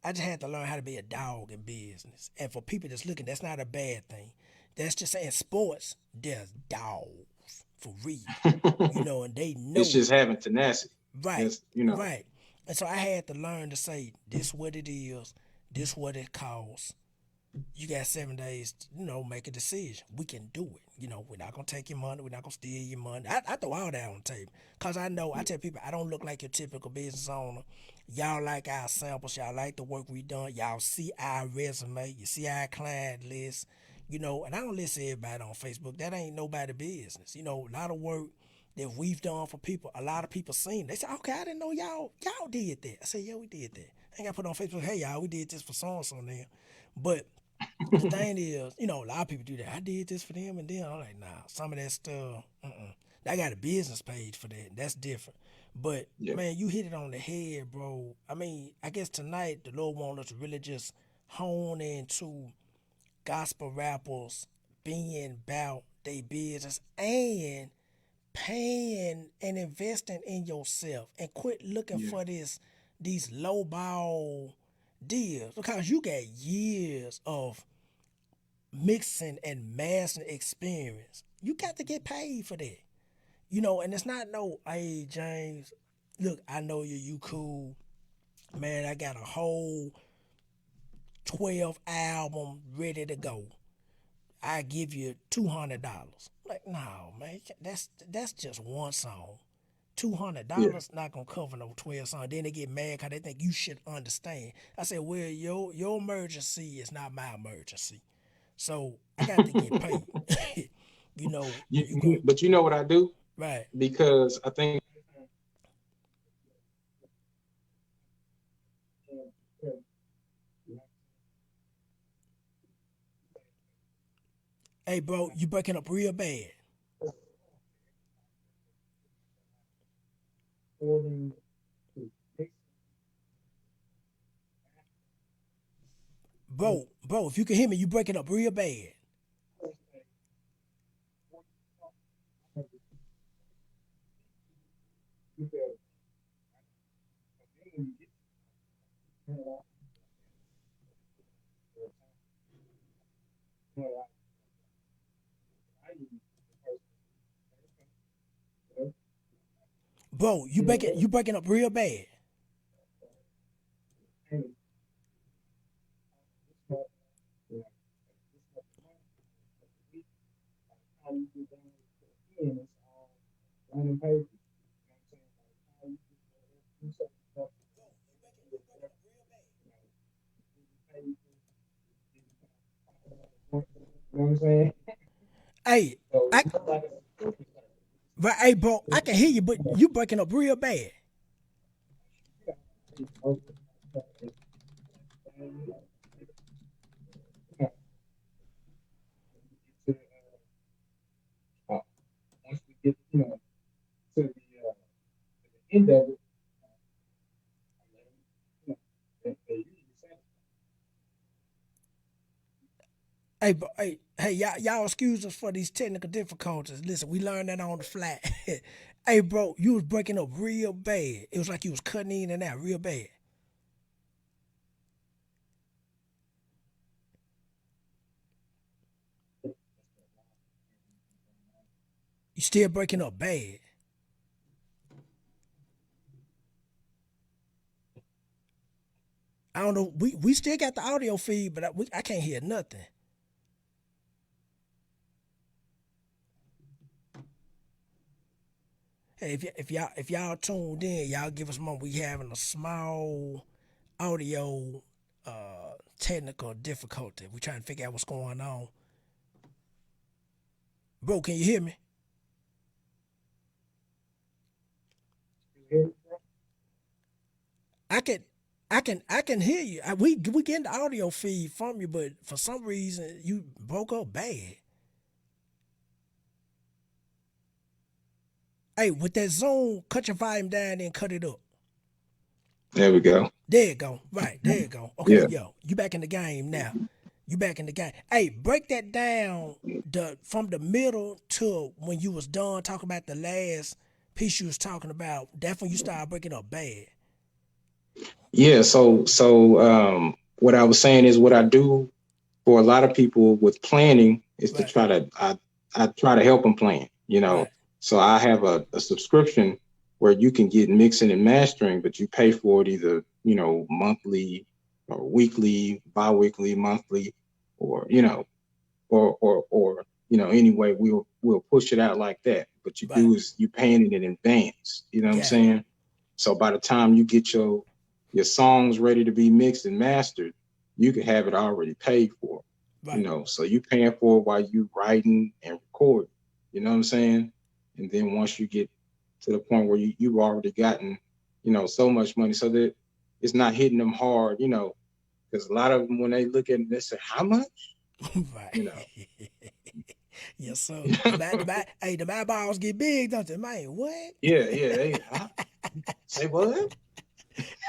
I just had to learn how to be a dog in business. And for people that's looking, that's not a bad thing. That's just saying sports, there's dogs for real. And they it's know. just having tenacity. Right, It's, you know, right. And so I had to learn to say, this what it is, this what it costs. You got 7 days to, make a decision. We can do it. We're not gonna take your money, we're not gonna steal your money. I throw all that on the table. Cause I tell people I don't look like your typical business owner. Y'all like our samples, y'all like the work we done, y'all see our resume, you see our client list, and I don't list everybody on Facebook. That ain't nobody business. A lot of work that we've done for people, a lot of people seen. They say, okay, I didn't know y'all did that. I said, yeah, we did that. I ain't got to put on Facebook, hey y'all, we did this for so and so now. But the thing is, a lot of people do that. I did this for them, and then I'm like, nah, some of that stuff, I got a business page for that. That's different. But yeah, man, you hit it on the head, bro. I mean, I guess tonight the Lord wants us to really just hone into gospel rappers being about their business and paying and investing in yourself, and quit looking yeah, for these low ball deals, because you got years of mixing and mastering experience, you got to get paid for that. You know, and it's not no, hey James, look, I know you cool. Man, I got a whole 12 album ready to go. I give you $200. Like, no, man, that's just one song. Yeah. $200 not gonna cover no 12 songs. Then they get mad because they think you should understand. I said, well, your emergency is not my emergency. So I got to get paid. You know, you go But you know what I do? right. Because I think Hey bro, you breaking up real bad. Bro, if you can hear me, you breaking up real bad. Bro, you breaking up real bad. Hey, I right, hey bro, I can hear you, but you breaking up real bad. Hey, y'all excuse us for these technical difficulties. Listen, we learned that on the fly. Hey, bro, you was breaking up real bad. It was like you was cutting in and out real bad. You still breaking up bad. I don't know. We still got the audio feed, but I can't hear nothing. Hey, if y'all tuned in, y'all give us more. We having a small audio technical difficulty. We trying to figure out what's going on. Bro, can you hear me? I can I can hear you. We getting the audio feed from you, but for some reason you broke up bad. Hey, with that Zoom, cut your volume down and cut it up. there we go. There you go. Right, there you go. Okay, Yeah. yo, you back in the game now. You back in the game. Hey, break that down the from the middle to when you was done talking about the last piece you was talking about. That's when you started breaking up bad. Yeah. So what I was saying is what I do for a lot of people with planning is to Right, I try to help them plan, you know. right, So I have a subscription where you can get mixing and mastering, but you pay for it either, monthly or weekly, bi-weekly, monthly, or, anyway, we'll push it out like that. But you right. do is you paying it in advance. You know what I'm Got it. saying? So by the time you get your songs ready to be mixed and mastered, you can have it already paid for. Right. So you paying for it while you writing and recording. You know what I'm saying? And then once you get to the point where you've already gotten, so much money so that it's not hitting them hard, because a lot of them when they look at it, they say, how much? Right. You know. Yes, sir. Hey, the eyeballs get big, don't they, man? What? Yeah, yeah. Say what?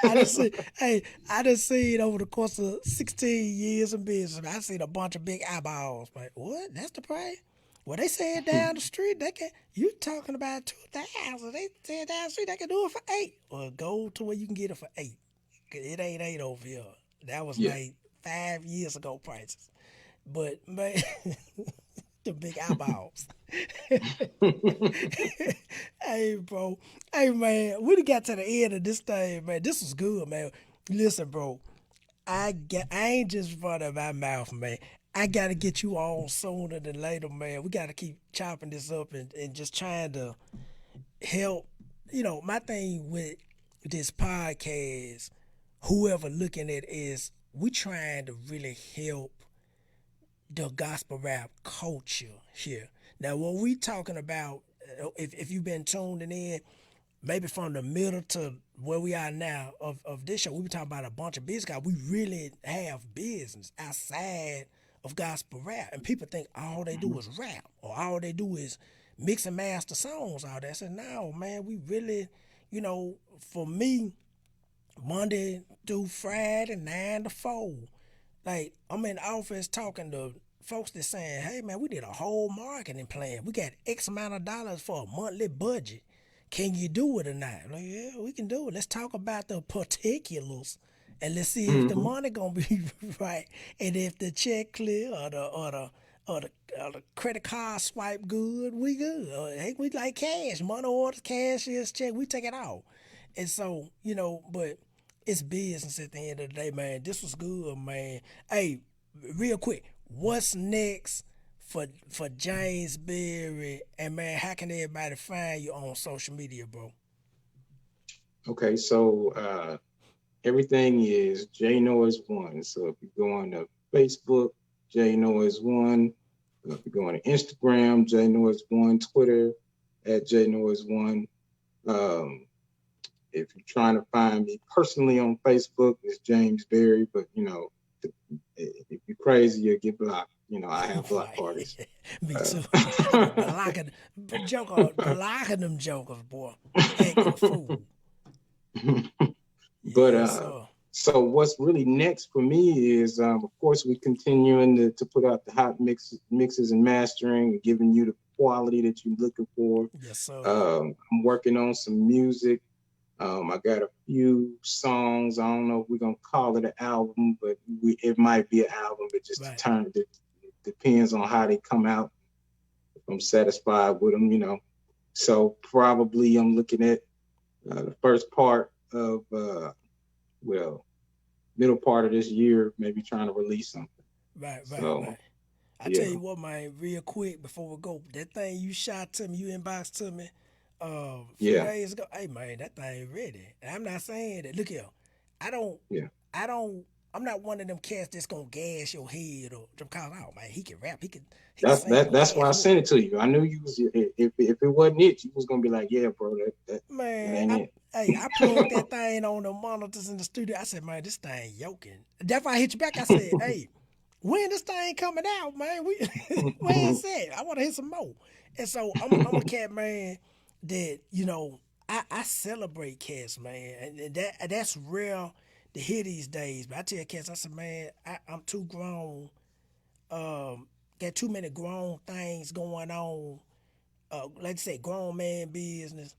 I just see, hey, I just seen over the course of 16 years in business, I seen a bunch of big eyeballs. Like, what? That's the price? Well, they said down the street, they can, you talking about 2,000. They said down the street, they can do it for 8. Well, go to where you can get it for 8. 'Cause it ain't 8 over here. That was Yeah. like 5 years ago prices. But man, the big eyeballs. Hey, bro. Hey, man. We done got to the end of this thing, man. This was good, man. Listen, bro. I ain't just running my mouth, man. I gotta get you on sooner than later, man. We gotta keep chopping this up and just trying to help. My thing with this podcast, whoever looking at is we trying to really help the gospel rap culture here. Now, what we talking about, if you've been tuning in, maybe from the middle to where we are now of this show, we been talking about a bunch of business guys. We really have business outside of gospel rap. And people think all they do is rap or all they do is mix and master songs out there. I said, no, man, we really, for me, Monday through Friday, 9 to 4. Like, I'm in the office talking to folks that saying, hey, man, we did a whole marketing plan. We got X amount of dollars for a monthly budget. Can you do it or not? I'm like, yeah, we can do it. Let's talk about the particulars and let's see if the money gonna be right and if the check clear or the credit card swipe good, we good. Or, hey, we like cash, money orders, cashiers check, we take it out. And so, but it's business at the end of the day, man. This was good, man. Hey, real quick, what's next for James Berry? And man, how can everybody find you on social media, bro? Okay, so everything is J Noise One. So if you go on to Facebook, J Noise One. If you go on to Instagram, J Noise One. Twitter at J Noise One. If you're trying to find me personally on Facebook, it's James Berry. But if you're crazy, you'll get blocked. I have block parties. Me too. Blocking them jokers, boy. Acting a fool. But Yes, sir. so what's really next for me is, of course, we're continuing to put out the hot mixes and mastering, giving you the quality that you're looking for. Yes, sir. I'm working on some music. I got a few songs. I don't know if we're gonna call it an album, but it might be an album. It just Right. depends on how they come out. If I'm satisfied with them. So probably I'm looking at the first part of middle part of this year, maybe trying to release something. Right, So right. I tell yeah, you what, man, real quick before we go, that thing you shot to me, you inboxed to me a few yeah, days ago. Hey man, that thing ready. And I'm not saying that. Look here, I don't, yeah. I don't. I'm not one of them cats that's gonna gas your head or just call out, man. He can rap. He can sing. He can That's why dance. I sent it to you. I knew you was if it wasn't it, you was gonna be like, yeah, bro, that Man, ain't it. I plugged that thing on the monitors in the studio. I said, man, this thing yoking. That's why I hit you back. I said, hey, when this thing coming out, man? Where is it? I want to hear some more. And so I'm a cat man that I celebrate cats, man, and that's rare to hear these days. But I tell cats, I said, man, I'm too grown. Got too many grown things going on. Like I say, grown man business.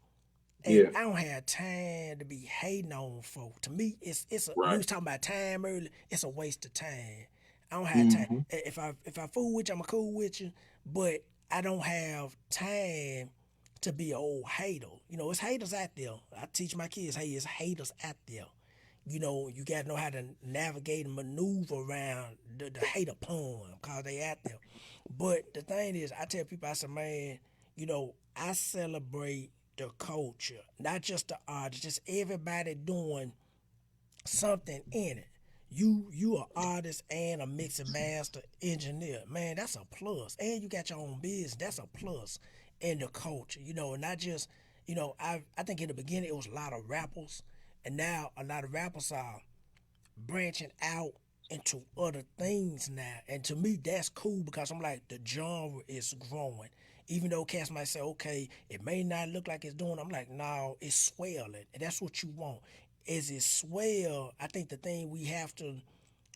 And Yeah, I don't have time to be hating on folk. To me, we right. was talking about time earlier. It's a waste of time. I don't have time. Hmm. If I fool with you, I'm cool with you. But I don't have time to be an old hater. It's haters out there. I teach my kids, hey, it's haters out there. You gotta know how to navigate and maneuver around the hater pond because they out there. But the thing is, I tell people, I say, man, I celebrate the culture, not just the artists, just everybody doing something in it. You an artist and a mix and master engineer, man. That's a plus. And you got your own business. That's a plus in the culture. Not just I think in the beginning it was a lot of rappers, and now a lot of rappers are branching out into other things now. And to me, that's cool because I'm like, the genre is growing. Even though cats might say, okay, it may not look like it's doing, I'm like, no, it's swelling. And that's what you want. As it swell, I think the thing we have to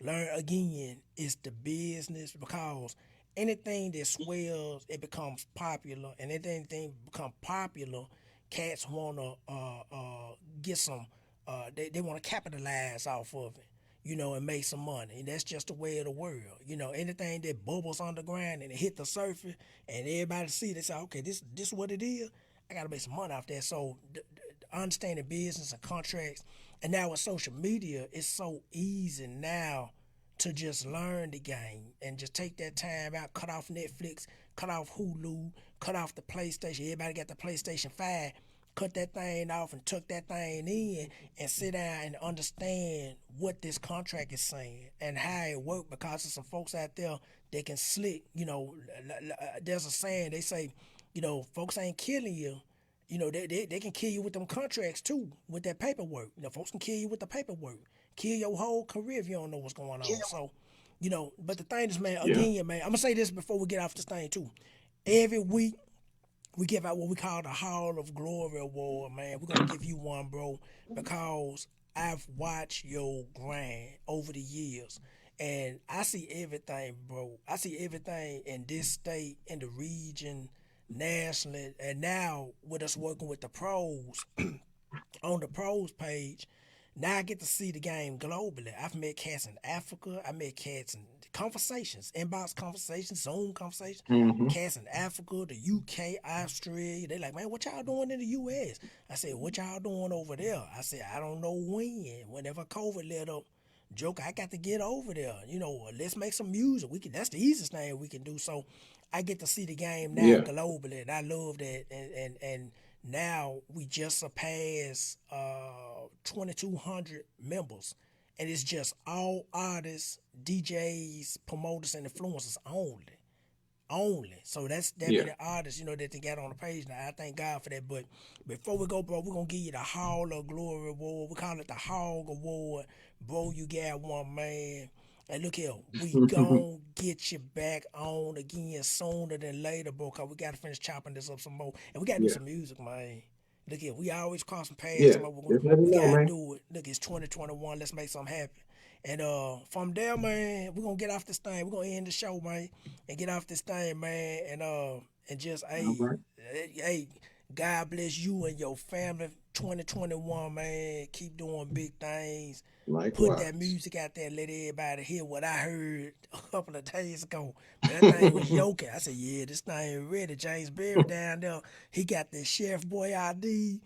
learn again is the business because anything that swells, it becomes popular. And anything become popular, cats want to get some, they want to capitalize off of it. and make some money. And that's just the way of the world. Anything that bubbles underground and it hit the surface and everybody see, they say, okay, this what it is. I gotta make some money off that. So understanding business and contracts, and now with social media, it's so easy now to just learn the game and just take that time out, cut off Netflix, cut off Hulu, cut off the PlayStation. Everybody got the PlayStation 5. Cut that thing off and tuck that thing in and sit down and understand what this contract is saying and how it works, because there's some folks out there that can slick. There's a saying, they say, folks ain't killing you. They can kill you with them contracts too, with that paperwork. Folks can kill you with the paperwork, kill your whole career if you don't know what's going on. So, but the thing is, man, again, man, I'm gonna say this before we get off this thing too. Every week, we give out what we call the Hall of Glory Award, man. We're going to give you one, bro, because I've watched your grind over the years. And I see everything, bro. I see everything in this state, in the region, nationally. And now with us working with the pros, on the pros page, now I get to see the game globally. I've met cats in Africa. I met cats in conversations, inbox conversations, Zoom conversations. Cats in Africa, the UK, Australia. They like, man, what y'all doing in the US? I said, what y'all doing over there? I said, I don't know when. Whenever COVID let up, joke, I got to get over there. Let's make some music. That's the easiest thing we can do. So I get to see the game now globally, and I love that. And now we just surpassed 2,200 members, and it's just all artists, DJs, promoters, and influencers only. So that's that many artists, that they got on the page now. I thank God for that. But before we go, bro, we're gonna give you the Hall of Glory Award. We call it the Hog Award. Bro, you got one, man. And look here, we gon' get you back on again sooner than later, bro, because we got to finish chopping this up some more. And we got to do some music, man. Look here, we always crossing paths. We got to do it. Look, it's 2021. Let's make something happen. And from there, man, we're going to get off this thing. We're going to end the show, man, and get off this thing, man. And just, hey, God bless you and your family. 2021, man. Keep doing big things. Likewise. Put that music out there and let everybody hear what I heard a couple of days ago. Man, that thing was yoking. I said, yeah, this thing ready. James Berry down there, he got the Chef Boy ID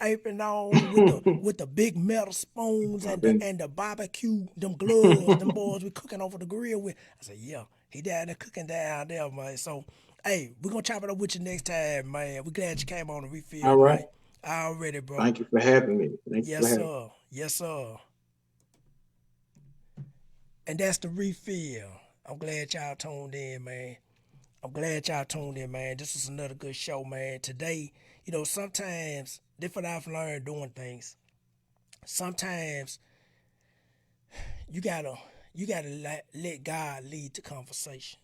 apron on with the big metal spoons and the barbecue, them gloves, them boys we cooking over the grill with. I said, yeah, he down there cooking down there, man. So, hey, we're going to chop it up with you next time, man. We're glad you came on the refill. All right. Man. Already, bro. Thank you for having me. Yes, sir. Yes, sir. And that's the refill. I'm glad y'all tuned in, man. This was another good show, man. Today, sometimes, this what I've learned doing things. Sometimes you gotta let God lead the conversation.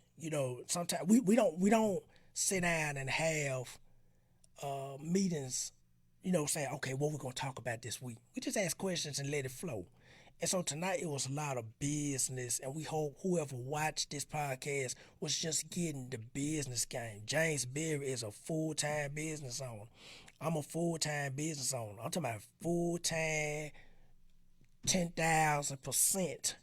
Sometimes we don't sit down and have meetings, saying, okay, what we're going to talk about this week. We just ask questions and let it flow. And so tonight it was a lot of business, and we hope whoever watched this podcast was just getting the business game. James Berry is a full-time business owner. I'm a full-time business owner. I'm talking about full-time, 10,000%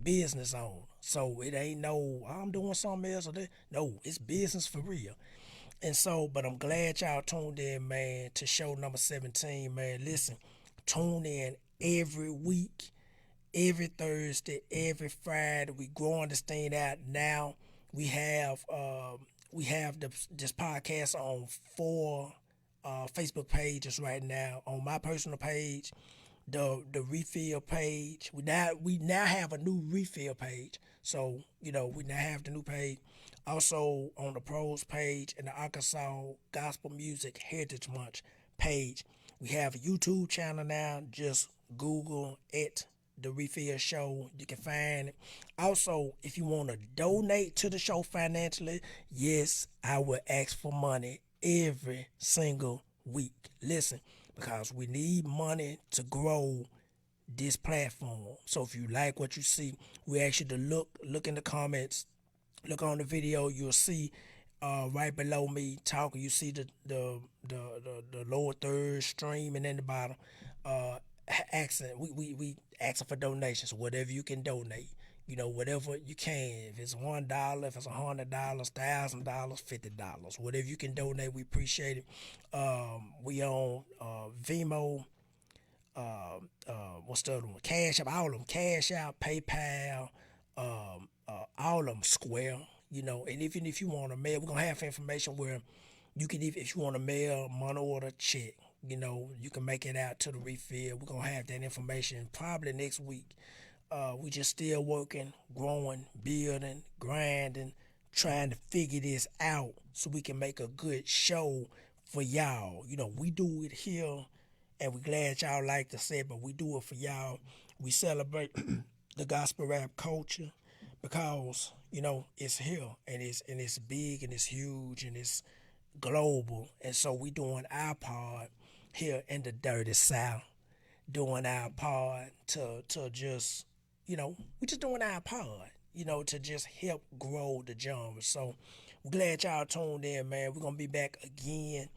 business owner. So it ain't no, I'm doing something else or that. No, it's business for real. And so, but I'm glad y'all tuned in, man, to show number 17, man. Listen, tune in every week, every Thursday, every Friday. We growing this thing out now. We have this podcast on 4 Facebook pages right now. On my personal page, the refill page. We now have a new refill page. So, we now have the new page. Also on the pros page and the Arkansas Gospel Music Heritage Month page. We have a YouTube channel now. Just Google it, The Refill Show. You can find it. Also, if you want to donate to the show financially, yes, I will ask for money every single week. Listen, because we need money to grow this platform. So if you like what you see, we ask you to look in the comments. Look on the video, you'll see right below me talking. You see the lower third streaming in the bottom. Accent. We asking for donations, whatever you can donate. Whatever you can. If it's $1, if it's $100, $1,000, $50, whatever you can donate, we appreciate it. We on VENMO, what's the other one? Cash App, all of them. Cash App, PayPal, all of them Square. And even if you want to mail, we're gonna have information where you can, if you want to mail money order check, you can make it out to the refill. We're gonna have that information probably next week. We just still working, growing, building, grinding, trying to figure this out so we can make a good show for y'all. We do it here, and we're glad y'all like to say it, but we do it for y'all. We celebrate the gospel rap culture because it's here, and it's big, and it's huge, and it's global, and so we doing our part here in the dirty South, doing our part to just we just doing our part, to just help grow the genre. So we're glad y'all tuned in, man. We're gonna be back again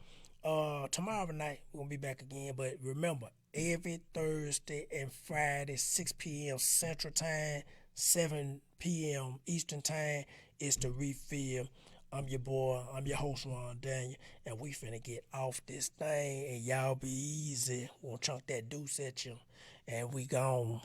tomorrow night. We're gonna be back again, but remember, every Thursday and Friday, 6 p.m. Central Time, 7 p.m. Eastern Time is the refill. I'm your boy, I'm your host, Ron Daniel, and we finna get off this thing, and y'all be easy. We'll chunk that deuce at you, and we gone.